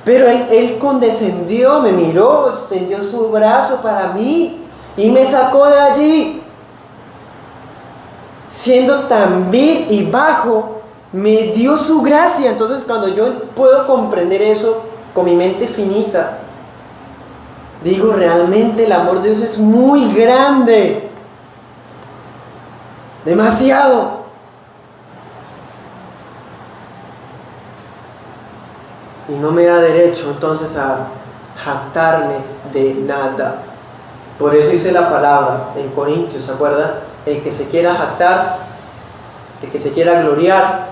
Pero Él condescendió, me miró, extendió su brazo para mí y me sacó de allí. Siendo tan vil y bajo, me dio su gracia. Entonces, cuando yo puedo comprender eso con mi mente finita, digo, realmente el amor de Dios es muy grande. Demasiado. Y no me da derecho entonces a jactarme de nada. Por eso dice la palabra en Corintios, ¿se acuerdan? El que se quiera jactar, el que se quiera gloriar,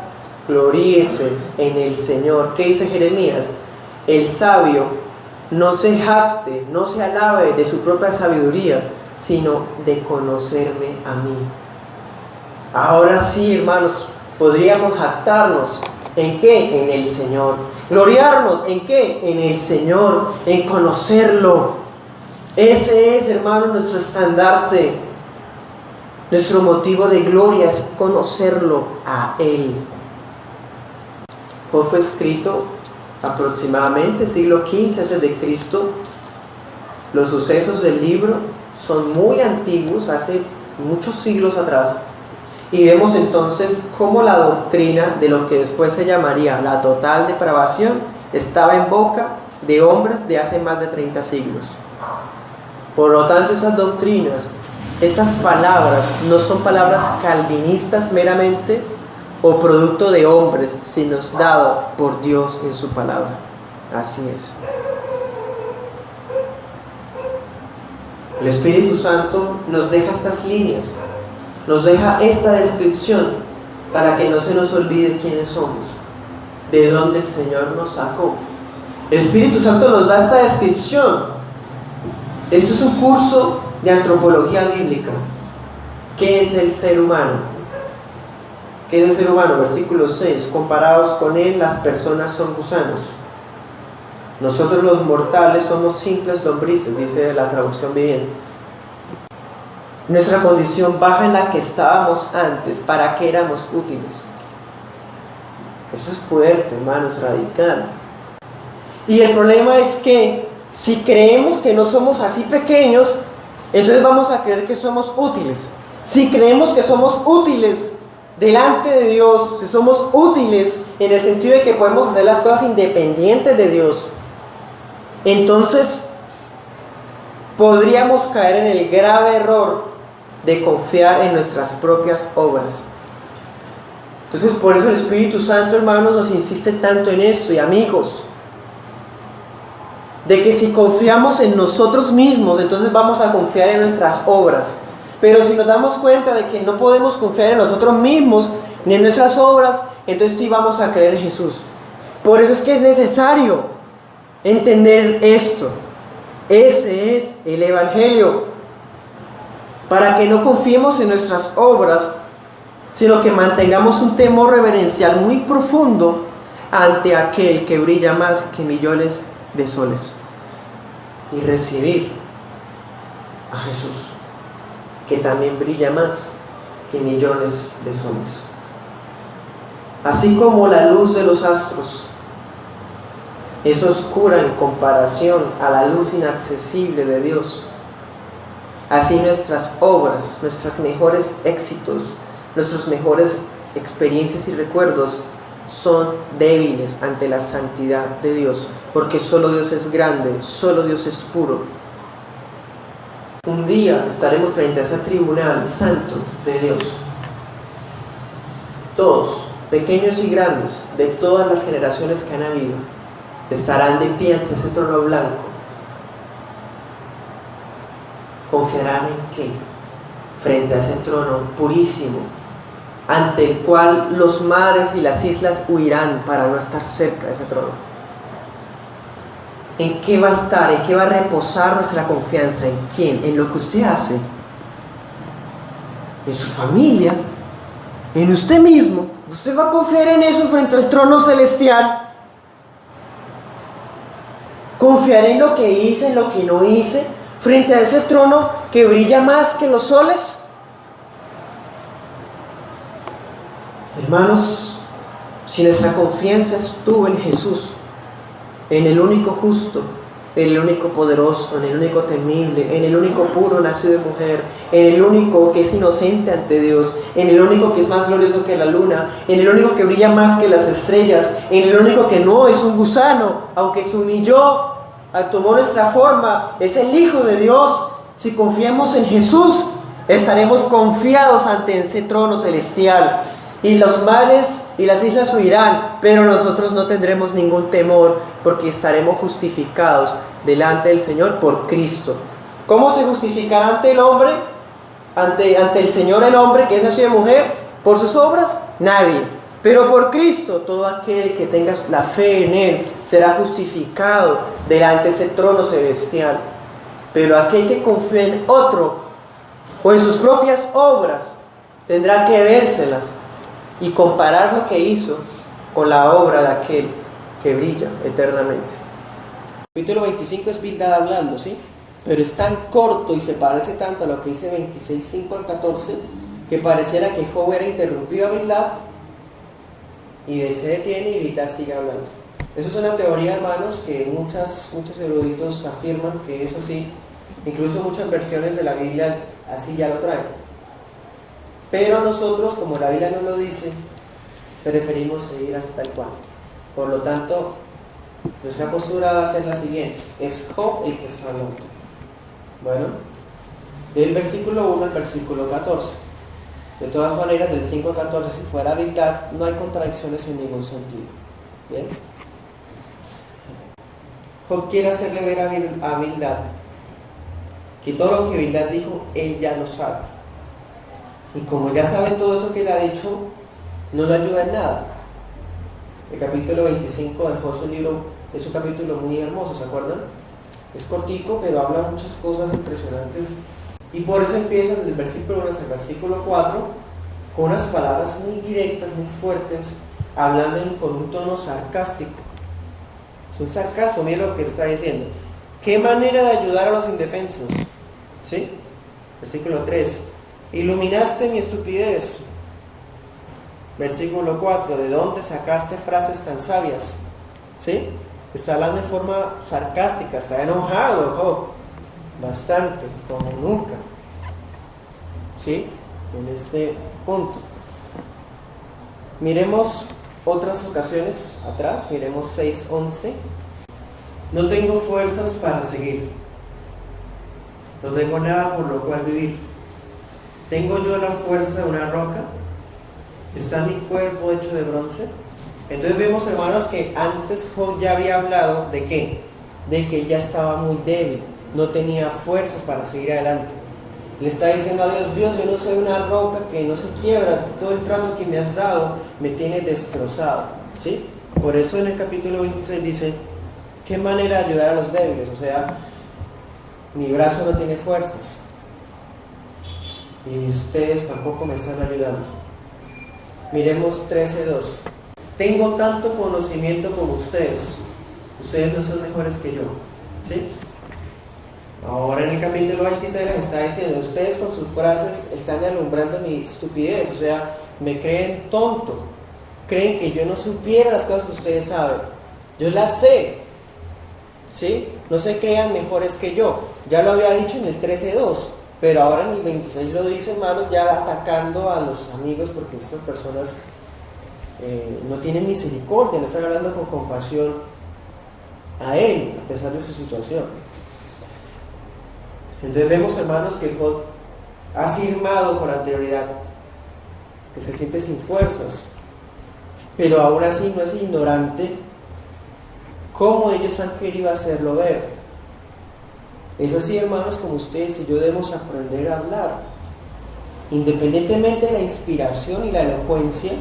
gloríese en el Señor. ¿Qué dice Jeremías? El sabio no se jacte, no se alabe de su propia sabiduría, sino de conocerme a mí. Ahora sí, hermanos, podríamos jactarnos. ¿En qué? En el Señor. Gloriarnos, ¿en qué? En el Señor, en conocerlo. Ese es, hermano, nuestro estandarte. Nuestro motivo de gloria es conocerlo a Él. Job fue escrito aproximadamente siglo XV a.C. Los sucesos del libro son muy antiguos, hace muchos siglos atrás. Y vemos entonces cómo la doctrina de lo que después se llamaría la total depravación estaba en boca de hombres de hace más de 30 siglos. Por lo tanto, esas doctrinas, estas palabras, no son palabras calvinistas meramente o producto de hombres, sino dado por Dios en su palabra. Así es. El Espíritu Santo nos deja estas líneas, nos deja esta descripción para que no se nos olvide quiénes somos, de dónde el Señor nos sacó. El Espíritu Santo nos da esta descripción. Esto es un curso de antropología bíblica. ¿Qué es el ser humano? ¿Qué es el ser humano? Versículo 6. Comparados con él, las personas son gusanos. Nosotros los mortales somos simples lombrices, dice la traducción viviente. Nuestra condición baja en la que estábamos antes, ¿para qué éramos útiles? Eso es fuerte, hermanos, radical. Y el problema es que si creemos que no somos así pequeños, entonces vamos a creer que somos útiles. Si creemos que somos útiles delante de Dios, si somos útiles en el sentido de que podemos hacer las cosas independientes de Dios, entonces podríamos caer en el grave error de confiar en nuestras propias obras. Entonces, por eso el Espíritu Santo, hermanos, nos insiste tanto en esto. Y amigos, de que si confiamos en nosotros mismos, entonces vamos a confiar en nuestras obras. Pero si nos damos cuenta de que no podemos confiar en nosotros mismos ni en nuestras obras, entonces sí vamos a creer en Jesús. Por eso es que es necesario entender esto. Ese es el Evangelio. Para que no confiemos en nuestras obras, sino que mantengamos un temor reverencial muy profundo ante aquel que brilla más que millones de soles. Y recibir a Jesús, que también brilla más que millones de soles. Así como la luz de los astros es oscura en comparación a la luz inaccesible de Dios, así nuestras obras, nuestros mejores éxitos, nuestras mejores experiencias y recuerdos son débiles ante la santidad de Dios, porque solo Dios es grande, solo Dios es puro. Un día estaremos frente a ese tribunal santo de Dios. Todos, pequeños y grandes, de todas las generaciones que han habido, estarán de pie ante ese trono blanco. ¿Confiarán en qué? Frente a ese trono purísimo, ante el cual los mares y las islas huirán para no estar cerca de ese trono. ¿En qué va a estar? ¿En qué va a reposar nuestra confianza? ¿En quién? ¿En lo que usted hace? ¿En su familia? ¿En usted mismo? ¿Usted va a confiar en eso frente al trono celestial? ¿Confiar en lo que hice, en lo que no hice, frente a ese trono que brilla más que los soles? Hermanos, si nuestra confianza estuvo en Jesús, en el único justo, en el único poderoso, en el único temible, en el único puro nacido de mujer, en el único que es inocente ante Dios, en el único que es más glorioso que la luna, en el único que brilla más que las estrellas, en el único que no es un gusano, aunque se humilló, tomó nuestra forma, es el Hijo de Dios. Si confiamos en Jesús, estaremos confiados ante ese trono celestial. Y los mares y las islas huirán, pero nosotros no tendremos ningún temor, porque estaremos justificados delante del Señor por Cristo. ¿Cómo se justificará ante el hombre? Ante el Señor el hombre que es nacido de mujer, ¿por sus obras? Nadie. Pero por Cristo, todo aquel que tenga la fe en Él será justificado delante de ese trono celestial. Pero aquel que confía en otro o en sus propias obras tendrá que vérselas y comparar lo que hizo con la obra de aquel que brilla eternamente. El capítulo 25 es Bildad hablando, ¿sí? Pero es tan corto y se parece tanto a lo que dice 26, 5 al 14, que pareciera que Job hubiera interrumpido a Bildad y se detiene y Bildad sigue hablando. Eso es una teoría, hermanos, que muchos eruditos afirman que es así. Incluso muchas versiones de la Biblia así ya lo traen. Pero nosotros, como la Biblia nos lo dice, preferimos seguir hasta tal cual. Por lo tanto, nuestra postura va a ser la siguiente. Es Job el que está hablando. Bueno, del versículo 1 al versículo 14. De todas maneras, del 5 al 14, si fuera Bildad, no hay contradicciones en ningún sentido. ¿Bien? Job quiere hacerle ver a Bildad que todo lo que Bildad dijo, él ya lo sabe. Y como ya sabe todo eso que le ha dicho, no le ayuda en nada. El capítulo 25 de Job es un capítulo muy hermoso, ¿se acuerdan? Es cortico, pero habla muchas cosas impresionantes. Y por eso empieza desde el versículo 1 hasta el versículo 4 con unas palabras muy directas, muy fuertes, hablando con un tono sarcástico. Es un sarcasmo, mira lo que está diciendo. ¿Qué manera de ayudar a los indefensos? ¿Sí? Versículo 3. Iluminaste mi estupidez. Versículo 4. ¿De dónde sacaste frases tan sabias? ¿Sí? Está hablando de forma sarcástica, está enojado Job, bastante, como nunca. ¿Sí? En este punto. Miremos otras ocasiones atrás, miremos 6:11. No tengo fuerzas para seguir. No tengo nada por lo cual vivir. ¿Tengo yo la fuerza de una roca? ¿Está mi cuerpo hecho de bronce? Entonces vemos, hermanos, que antes Job ya había hablado de ¿qué? De que él ya estaba muy débil, no tenía fuerzas para seguir adelante. Le está diciendo a Dios: Dios, yo no soy una roca que no se quiebra, todo el trato que me has dado me tiene destrozado, ¿sí? Por eso en el capítulo 26 dice: ¿qué manera de ayudar a los débiles? O sea, mi brazo no tiene fuerzas y ustedes tampoco me están ayudando. Miremos 13:2. Tengo tanto conocimiento como ustedes no son mejores que yo, ¿sí? Ahora en el capítulo 26 está diciendo: ustedes con sus frases están alumbrando mi estupidez, o sea, me creen tonto, creen que yo no supiera las cosas que ustedes saben, yo las sé, ¿sí? No se crean mejores que yo. Ya lo había dicho en el 13:2, pero ahora en el 26 lo dice, hermanos, ya atacando a los amigos, porque estas personas no tienen misericordia, no están hablando con compasión a él, a pesar de su situación. Entonces vemos, hermanos, que Job ha afirmado con anterioridad que se siente sin fuerzas, pero aún así no es ignorante cómo ellos han querido hacerlo ver. Es así, hermanos, como ustedes y yo debemos aprender a hablar. Independientemente de la inspiración y la elocuencia,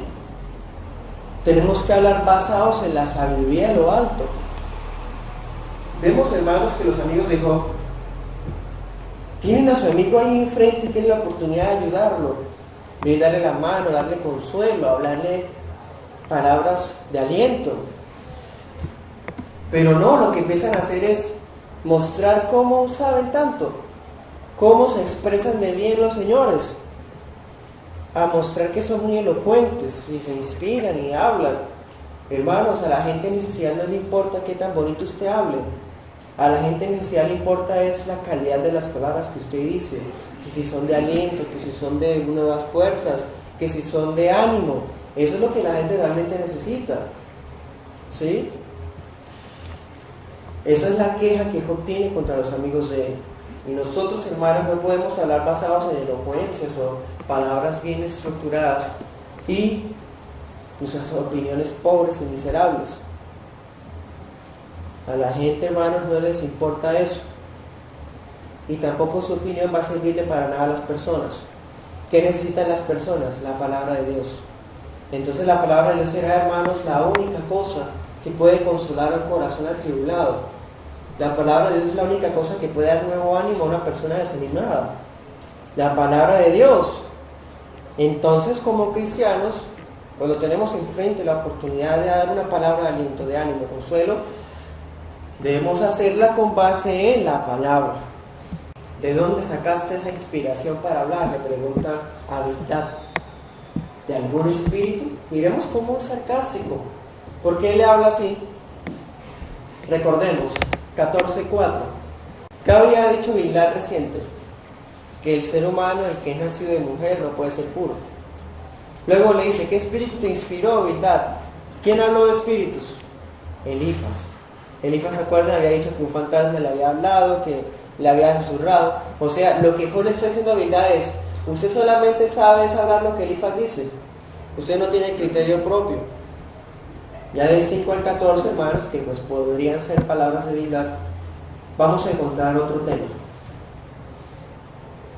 tenemos que hablar basados en la sabiduría de lo alto. Vemos, hermanos, que los amigos de Job tienen a su amigo ahí enfrente y tienen la oportunidad de ayudarlo, de darle la mano, darle consuelo, hablarle palabras de aliento. Pero no, lo que empiezan a hacer es mostrar cómo saben tanto, cómo se expresan de bien los señores, a mostrar que son muy elocuentes y se inspiran y hablan. Hermanos, a la gente en necesidad no le importa qué tan bonito usted hable. A la gente en necesidad le importa es la calidad de las palabras que usted dice, que si son de aliento, que si son de nuevas fuerzas, que si son de ánimo. Eso es lo que la gente realmente necesita. ¿Sí? Esa es la queja que Job tiene contra los amigos de él. Y nosotros, hermanos, no podemos hablar basados en elocuencias o palabras bien estructuradas y nuestras opiniones pobres y miserables. A la gente, hermanos, no les importa eso. Y tampoco su opinión va a servirle para nada a las personas. ¿Qué necesitan las personas? La palabra de Dios. Entonces la palabra de Dios será, hermanos, la única cosa que puede consolar al corazón atribulado. La palabra de Dios es la única cosa que puede dar nuevo ánimo a una persona desanimada. La palabra de Dios. Entonces, como cristianos, cuando tenemos enfrente la oportunidad de dar una palabra de aliento, de ánimo, de consuelo, debemos hacerla con base en la palabra. ¿De dónde sacaste esa inspiración para hablar? Le pregunta a Bildad. ¿De algún espíritu? Miremos cómo es sarcástico. ¿Por qué le habla así? Recordemos, 14:4. ¿Qué había dicho Bildad reciente? Que el ser humano, el que es nacido de mujer, no puede ser puro. Luego le dice, ¿qué espíritu te inspiró, Bildad? ¿Quién habló de espíritus? Elifaz. Elifaz, ¿se acuerdan? Había dicho que un fantasma le había hablado, que le había susurrado. O sea, lo que Job le está diciendo a Bildad es, usted solamente sabe hablar lo que Elifaz dice. Usted no tiene criterio propio. Ya del 5 al 14, hermanos, que pues podrían ser palabras de Bildad, vamos a encontrar otro tema.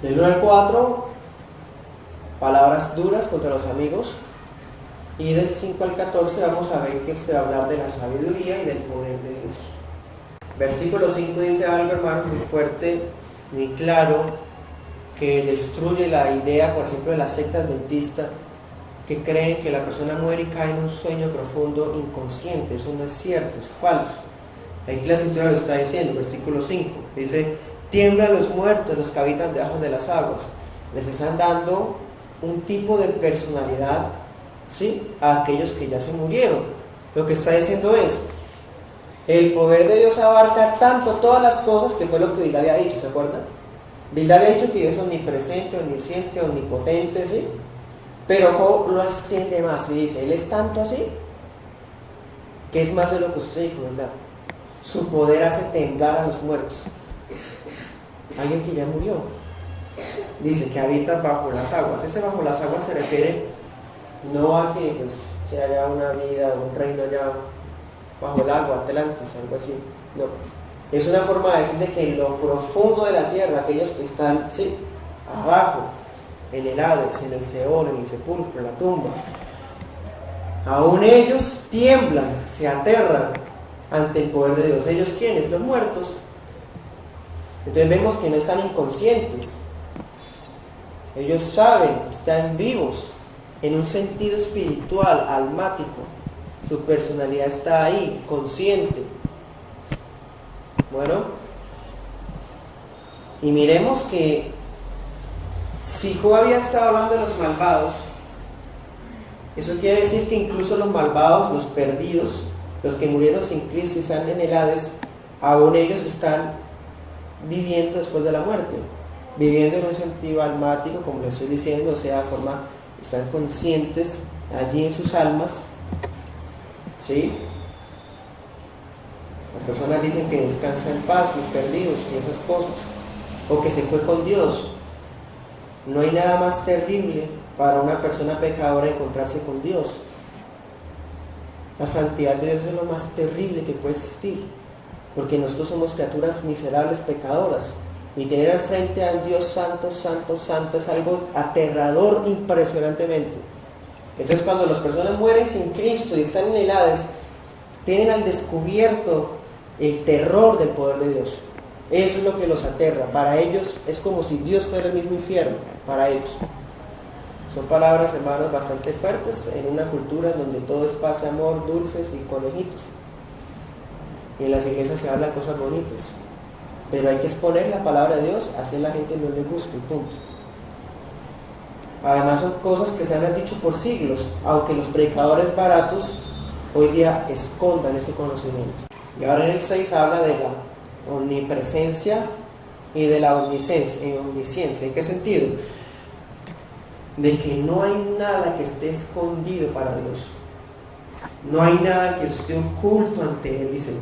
Del 1 al 4, palabras duras contra los amigos. Y del 5 al 14 vamos a ver que se va a hablar de la sabiduría y del poder de Dios. Versículo 5 dice algo, hermanos, muy fuerte, muy claro, que destruye la idea, por ejemplo, de la secta adventista, que creen que la persona muere y cae en un sueño profundo inconsciente. Eso no es cierto, es falso. Aquí la Escritura lo está diciendo, versículo 5, dice, tiemblan los muertos, los que habitan debajo de las aguas. Les están dando un tipo de personalidad, ¿sí?, a aquellos que ya se murieron. Lo que está diciendo es, el poder de Dios abarca tanto todas las cosas, que fue lo que Bildad había dicho, ¿se acuerdan? Bildad había dicho que Dios es omnipresente, omnisciente, omnipotente, ¿sí? Pero Job lo extiende más y dice, Él es tanto así, que es más de lo que usted dijo, ¿verdad? Su poder hace temblar a los muertos. Alguien que ya murió. Dice que habita bajo las aguas. Ese bajo las aguas se refiere no a que pues, se haya una vida, un reino allá bajo el agua, Atlantis, algo así. No. Es una forma de decir de que en lo profundo de la tierra, aquellos que están, sí, abajo, en el Hades, en el Seol, en el sepulcro, en la tumba, aún ellos tiemblan, se aterran ante el poder de Dios. ¿Ellos quiénes? Los muertos. Entonces vemos que no están inconscientes. Ellos saben, están vivos en un sentido espiritual, almático. Su personalidad está ahí, consciente. Bueno, y miremos que si Job había estado hablando de los malvados, eso quiere decir que incluso los malvados, los perdidos, los que murieron sin Cristo y están en el Hades, aún ellos están viviendo después de la muerte, viviendo en un sentido almático, como les estoy diciendo, o sea, de forma, están conscientes allí en sus almas, ¿sí? Las personas dicen que descansan en paz, los perdidos y esas cosas. o que se fue con Dios. No hay nada más terrible para una persona pecadora encontrarse con Dios. La santidad de Dios es lo más terrible que puede existir, porque nosotros somos criaturas miserables, pecadoras, y tener al frente a un Dios santo, santo, santo es algo aterrador impresionantemente. Entonces, cuando las personas mueren sin Cristo y están en el Hades, tienen al descubierto el terror del poder de Dios. Eso es lo que los aterra. Para ellos es como si Dios fuera el mismo infierno, para ellos. Son palabras, hermanos, bastante fuertes en una cultura en donde todo es paz, amor, dulces y conejitos. Y en las iglesias se hablan cosas bonitas, pero hay que exponer la palabra de Dios, así a la gente no le gusta y punto. Además son cosas que se han dicho por siglos, aunque los predicadores baratos hoy día escondan ese conocimiento. Y ahora en el 6 habla de la omnipresencia y de la omnisciencia. ¿En qué sentido? De que no hay nada que esté escondido para Dios. No hay nada que esté oculto ante Él. Dice,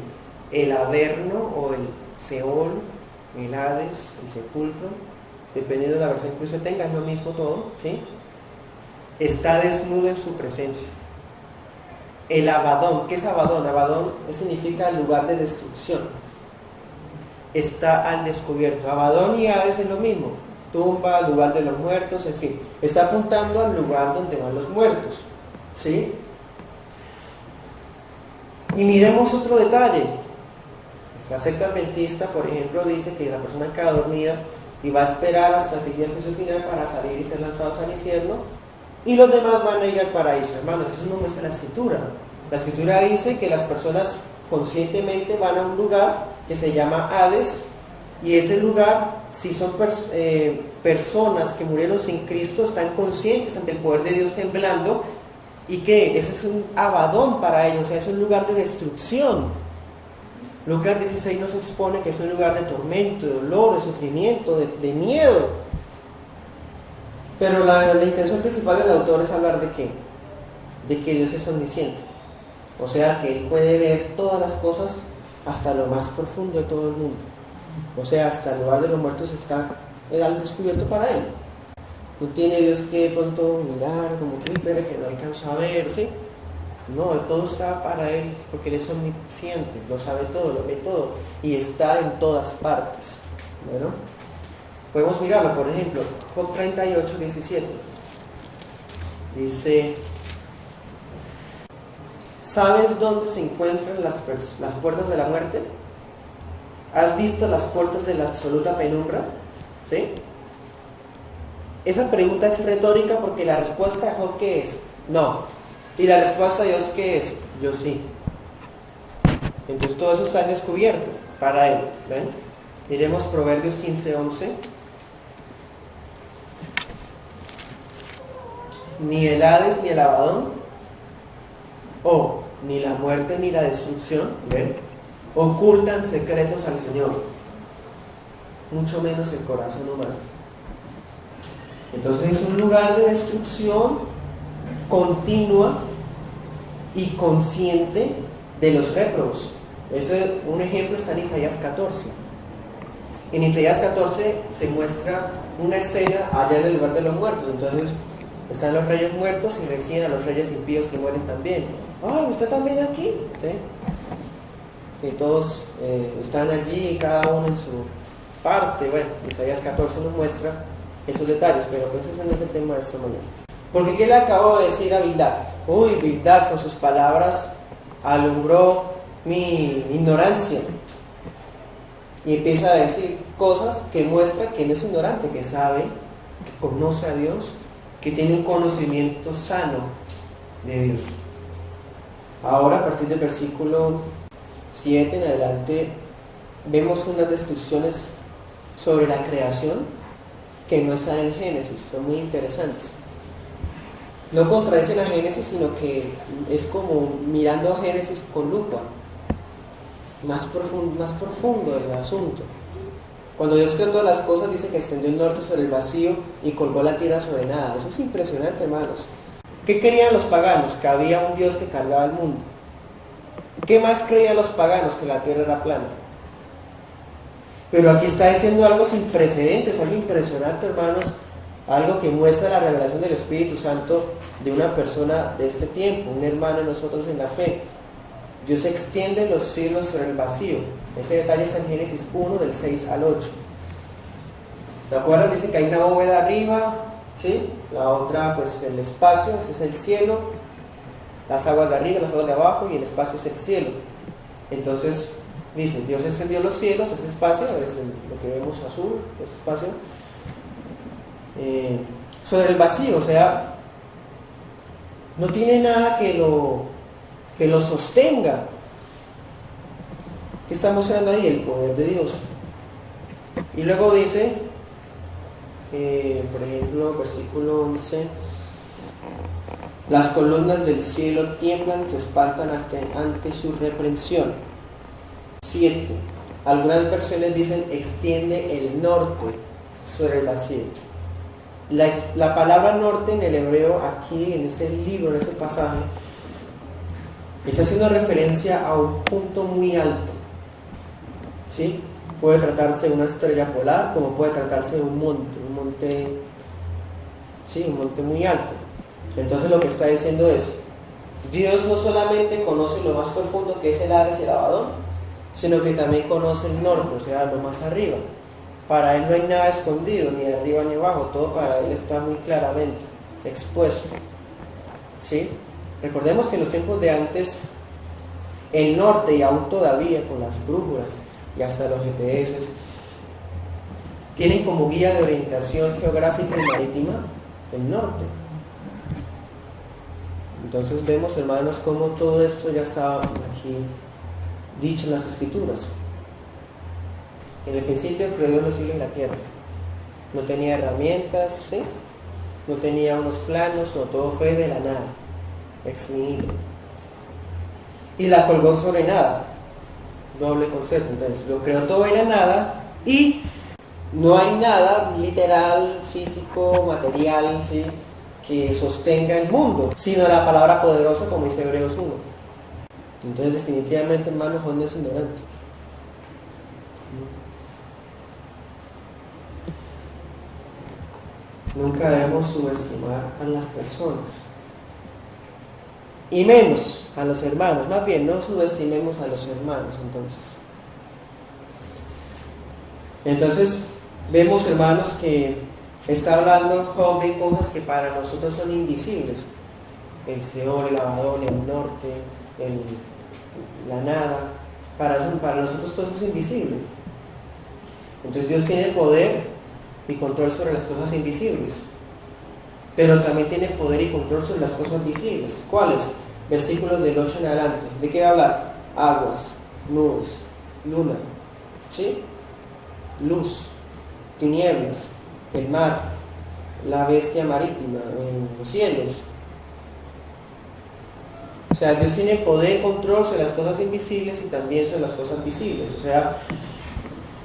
el Averno o el Seol, el Hades, el sepulcro, dependiendo de la versión que usted tenga, es lo mismo todo, ¿sí? Está desnudo en su presencia. El Abadón, ¿qué es Abadón? Abadón significa lugar de destrucción. Está al descubierto. Abadón y Hades es lo mismo. Tumba, lugar de los muertos, en fin. Está apuntando al lugar donde van los muertos, ¿sí? Y miremos otro detalle. La secta adventista, por ejemplo, dice que la persona queda dormida y va a esperar hasta que llegue el juicio final para salir y ser lanzados al infierno, y los demás van a ir al paraíso. Hermanos, eso no muestra la escritura. La escritura dice que las personas conscientemente van a un lugar que se llama Hades, y ese lugar, si son personas que murieron sin Cristo, están conscientes ante el poder de Dios temblando, y que ese es un Abadón para ellos, o sea, es un lugar de destrucción. Lucas 16 nos expone que es un lugar de tormento, de dolor, de sufrimiento, de miedo. Pero la intención principal del autor es hablar de ¿qué? De que Dios es omnisciente. O sea, que Él puede ver todas las cosas hasta lo más profundo de todo el mundo. O sea, hasta el lugar de los muertos está al descubierto para Él. No tiene Dios que de pronto mirar como que no alcanzo a ver, ¿sí? No, todo está para Él, porque Él es omnisciente, lo sabe todo, lo ve todo, y está en todas partes. Bueno, podemos mirarlo, por ejemplo, Job 38, 17. Dice, ¿sabes dónde se encuentran las puertas de la muerte? ¿Has visto las puertas de la absoluta penumbra? ¿Sí? Esa pregunta es retórica porque la respuesta de Job, ¿qué es? No. ¿Y la respuesta de Dios qué es? Yo sí. Entonces todo eso está descubierto para Él. ¿Ven? Miremos Proverbios 15, 11. Ni el Hades ni el Abadón, ni la muerte ni la destrucción, ¿ven?, ocultan secretos al Señor, mucho menos el corazón humano. Entonces es un lugar de destrucción continua y consciente de los réprobos. Un ejemplo está en Isaías 14. En Isaías 14 se muestra una escena allá en el lugar de los muertos. Entonces están los reyes muertos y reciben a los reyes impíos que mueren también. ¡Ay, usted también aquí! ¿Sí? Y todos están allí, cada uno en su parte. Bueno, Isaías 14 nos muestra esos detalles, pero pues ese no es el tema de esta mañana. Porque ¿qué le acabo de decir a Bildad? Uy, Bildad con sus palabras alumbró mi ignorancia. Y empieza a decir cosas que muestran que no es ignorante, que sabe, que conoce a Dios, que tiene un conocimiento sano de Dios. Ahora, a partir del versículo 7 en adelante, vemos unas descripciones sobre la creación que no están en Génesis, son muy interesantes. No contradicen a Génesis, sino que es como mirando a Génesis con lupa, más profundo del asunto. Cuando Dios creó todas las cosas, dice que extendió el norte sobre el vacío y colgó la tierra sobre nada. Eso es impresionante, hermanos. ¿Qué creían los paganos? Que había un Dios que cargaba el mundo. ¿Qué más creían los paganos? Que la tierra era plana. Pero aquí está diciendo algo sin precedentes, algo impresionante, hermanos, algo que muestra la revelación del Espíritu Santo de una persona de este tiempo, un hermano de nosotros en la fe. Dios extiende los cielos sobre el vacío. Ese detalle está en Génesis 1, del 6 al 8. ¿Se acuerdan? Dice que hay una bóveda arriba, ¿sí? La otra, pues el espacio, ese es el cielo, las aguas de arriba, las aguas de abajo, y el espacio es el cielo. Entonces, dice, Dios extendió los cielos, ese espacio, es lo que vemos azul, ese espacio, sobre el vacío, o sea, no tiene nada que lo sostenga. ¿Qué está mostrando ahí? El poder de Dios. Y luego dice, por ejemplo, versículo 11, las columnas del cielo tiemblan y se espantan ante su reprensión. 7. Algunas versiones dicen extiende el norte sobre el vacío. La palabra norte en el hebreo aquí, en ese libro, en ese pasaje, está haciendo referencia a un punto muy alto, ¿sí? Puede tratarse de una estrella polar, como puede tratarse de un monte, sí, un monte muy alto. Entonces lo que está diciendo es, Dios no solamente conoce lo más profundo que es el Hades y el Abadón, sino que también conoce el norte, o sea, lo más arriba. Para Él no hay nada escondido, ni de arriba ni abajo, todo para Él está muy claramente expuesto, ¿sí? Recordemos que en los tiempos de antes, el norte, y aún todavía con las brújulas y hasta los GPS, tienen como guía de orientación geográfica y marítima el norte. Entonces vemos, hermanos, cómo todo esto ya estaba aquí dicho en las Escrituras. En el principio creó Dios los cielos y la tierra. No tenía herramientas, ¿sí? No tenía unos planos, no, todo fue de la nada, ex nihilo. Y la colgó sobre nada. Doble concepto. Entonces lo creó todo de la nada y no hay nada literal, físico, material, ¿sí?, que sostenga el mundo, sino la palabra poderosa, como dice Hebreos 1. Entonces definitivamente, hermanos, Juan no es ignorante. Nunca debemos subestimar a las personas, y menos a los hermanos. Más bien, no subestimemos a los hermanos. Entonces vemos, hermanos, que está hablando Job de cosas que para nosotros son invisibles: el Seol, el Abadón, el norte, la nada. Para nosotros todo eso es invisible. Entonces Dios tiene poder y control sobre las cosas invisibles, pero también tiene poder y control sobre las cosas visibles. ¿Cuáles? Versículos del 8 en adelante. ¿De qué va a hablar? Aguas, nubes, luna, ¿sí?, luz, tinieblas, el mar, la bestia marítima, los cielos. O sea, Dios tiene poder y control sobre las cosas invisibles y también sobre las cosas visibles. O sea,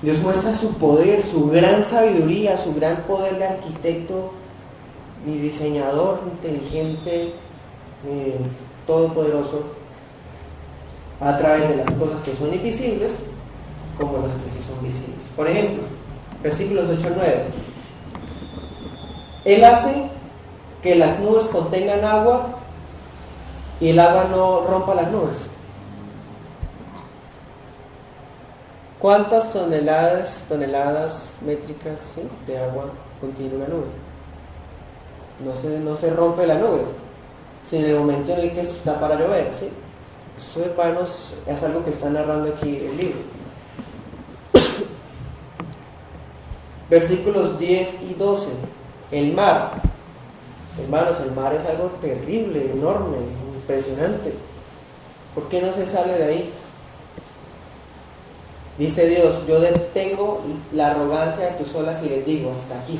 Dios muestra su poder, su gran sabiduría, su gran poder de arquitecto y diseñador inteligente, todopoderoso, a través de las cosas que son invisibles como las que sí son visibles. Por ejemplo, versículos 8 al 9. Él hace que las nubes contengan agua y el agua no rompa las nubes. ¿Cuántas toneladas métricas, ¿sí?, de agua contiene una nube? No se rompe la nube, sino en el momento en el que está para llover, ¿sí? Eso, hermanos, es algo que está narrando aquí el libro. Versículos 10 y 12. El mar. Hermanos, el mar es algo terrible, enorme, impresionante. ¿Por qué no se sale de ahí? Dice Dios: yo detengo la arrogancia de tus olas y les digo, hasta aquí.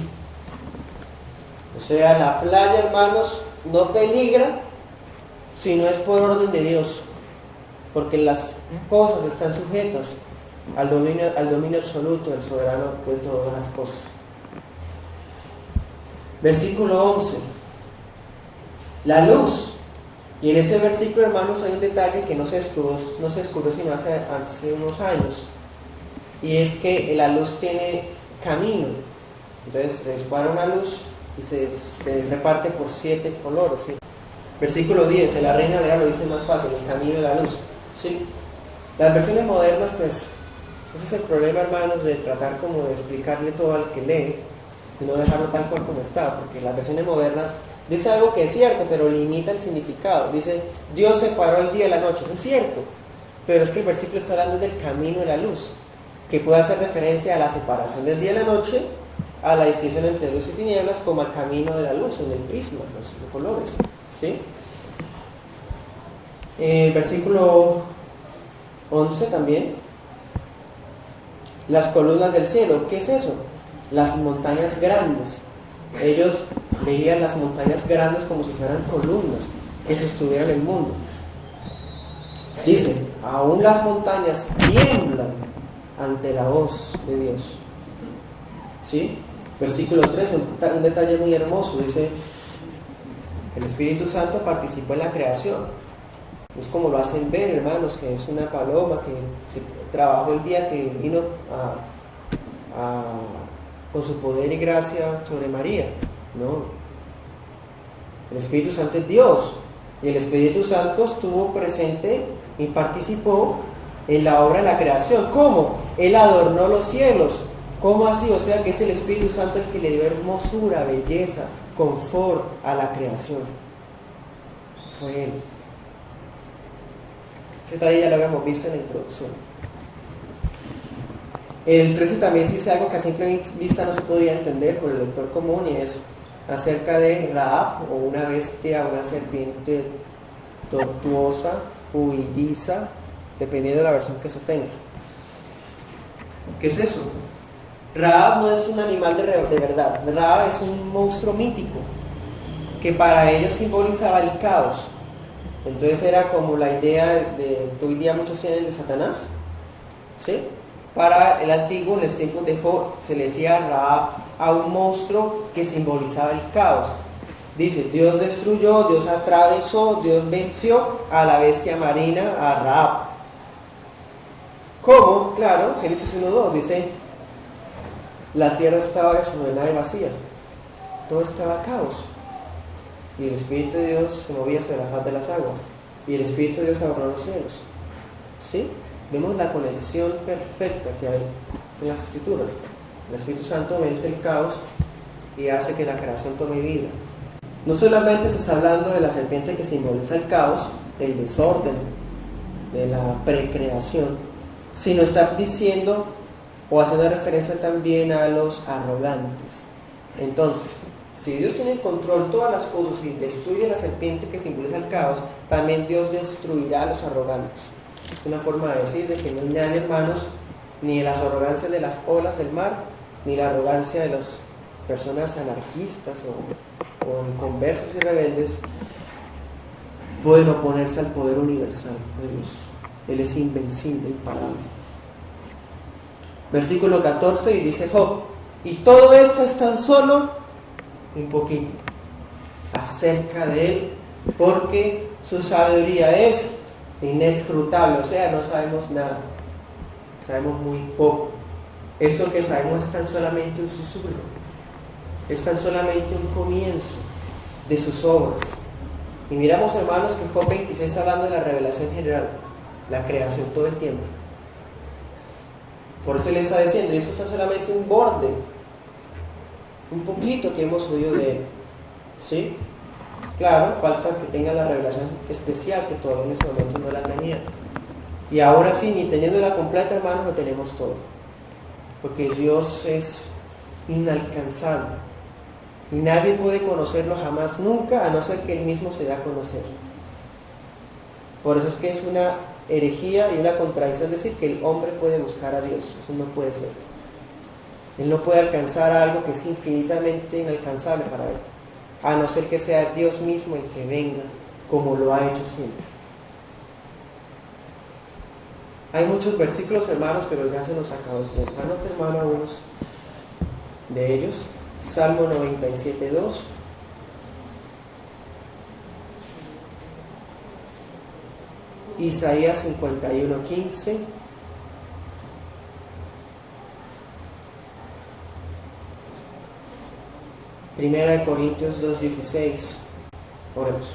O sea, la playa, hermanos, no peligra si no es por orden de Dios, porque las cosas están sujetas al dominio absoluto del soberano de todas las cosas. Versículo 11. La luz. Y en ese versículo, hermanos, hay un detalle que no se descubrió sino hace unos años. y es que la luz tiene camino. Entonces se dispara una luz y se reparte por 7 colores, ¿sí? Versículo 10, en la Reina Valera lo dice más fácil, el camino de la luz, ¿sí? Las versiones modernas, pues, ese es el problema, hermanos, de tratar como de explicarle todo al que lee y no dejarlo tal cual como está, porque las versiones modernas dice algo que es cierto, pero limita el significado. Dice, Dios separó el día y la noche, eso es cierto, pero es que el versículo está hablando del camino de la luz, que puede hacer referencia a la separación del día y la noche, a la distinción entre luz y tinieblas, como al camino de la luz, en el prisma, los colores, ¿sí? Versículo 11 también, las columnas del cielo, ¿qué es eso? Las montañas grandes. Ellos veían las montañas grandes como si fueran columnas que sostuvieran el mundo. Dice, aún las montañas tiemblan ante la voz de Dios, ¿sí? Versículo 3, un detalle muy hermoso, dice, el Espíritu Santo participó en la creación. Es como lo hacen ver, hermanos, que es una paloma que trabajó el día que vino con su poder y gracia sobre María. No, el Espíritu Santo es Dios, y el Espíritu Santo estuvo presente y participó en la obra de la creación. ¿Cómo? Él adornó los cielos. ¿Cómo así? O sea que es el Espíritu Santo el que le dio hermosura, belleza, confort a la creación. Fue Él. Ese detalle ya lo habíamos visto en la introducción. El 13 también dice algo que a simple vista no se podría entender por el lector común, y es acerca de Rahab, o una bestia, una serpiente tortuosa, huidiza, dependiendo de la versión que se tenga. ¿Qué es eso? Rahab no es un animal de verdad. Rahab es un monstruo mítico que para ellos simbolizaba el caos. Entonces era como la idea de que hoy día muchos tienen de Satanás, ¿sí? Para el antiguo, en los tiempos de Job, se le decía Rahab a un monstruo que simbolizaba el caos. Dice, Dios destruyó, Dios atravesó, Dios venció a la bestia marina, a Rahab. ¿Cómo? Claro, Génesis 1:2 dice, la tierra estaba desordenada y vacía, todo estaba caos, y el Espíritu de Dios se movía sobre la faz de las aguas, y el Espíritu de Dios adornó los cielos. ¿Sí? Vemos la conexión perfecta que hay en las Escrituras. El Espíritu Santo vence el caos y hace que la creación tome vida. No solamente se está hablando de la serpiente que simboliza el caos, el desorden de la precreación, sino está diciendo o haciendo referencia también a los arrogantes. Entonces, si Dios tiene en control todas las cosas y destruye la serpiente que simboliza el caos, también Dios destruirá a los arrogantes. Es una forma de decir de que no añade, hermanos, ni las arrogancias de las olas del mar, ni la arrogancia de las personas anarquistas o inconversas y rebeldes pueden oponerse al poder universal de Dios. Él es invencible, imparable. Versículo 14, y dice Job, y todo esto es tan solo un poquito acerca de Él, porque su sabiduría es inescrutable, o sea, no sabemos nada, sabemos muy poco. Esto que sabemos es tan solamente un susurro, es tan solamente un comienzo de sus obras. Y miramos, hermanos, que Job 26 está hablando de la revelación general, la creación todo el tiempo. Por eso le está diciendo, y esto está solamente un borde, un poquito que hemos oído de Él, ¿sí? Claro, falta que tenga la revelación especial, que todavía en ese momento no la tenía. Y ahora sí, ni teniéndola completa, hermanos, lo tenemos todo. Porque Dios es inalcanzable. Y nadie puede conocerlo jamás, nunca, a no ser que Él mismo se dé a conocer. Por eso es que es una herejía y una contradicción decir que el hombre puede buscar a Dios. Eso no puede ser. Él no puede alcanzar algo que es infinitamente inalcanzable para Él, a no ser que sea Dios mismo el que venga, como lo ha hecho siempre. Hay muchos versículos, hermanos, pero ya se nos acabó el tiempo. Anote, hermano, algunos de ellos. Salmo 97:2. Isaías 51:15. Primera de Corintios 2:16. Oremos.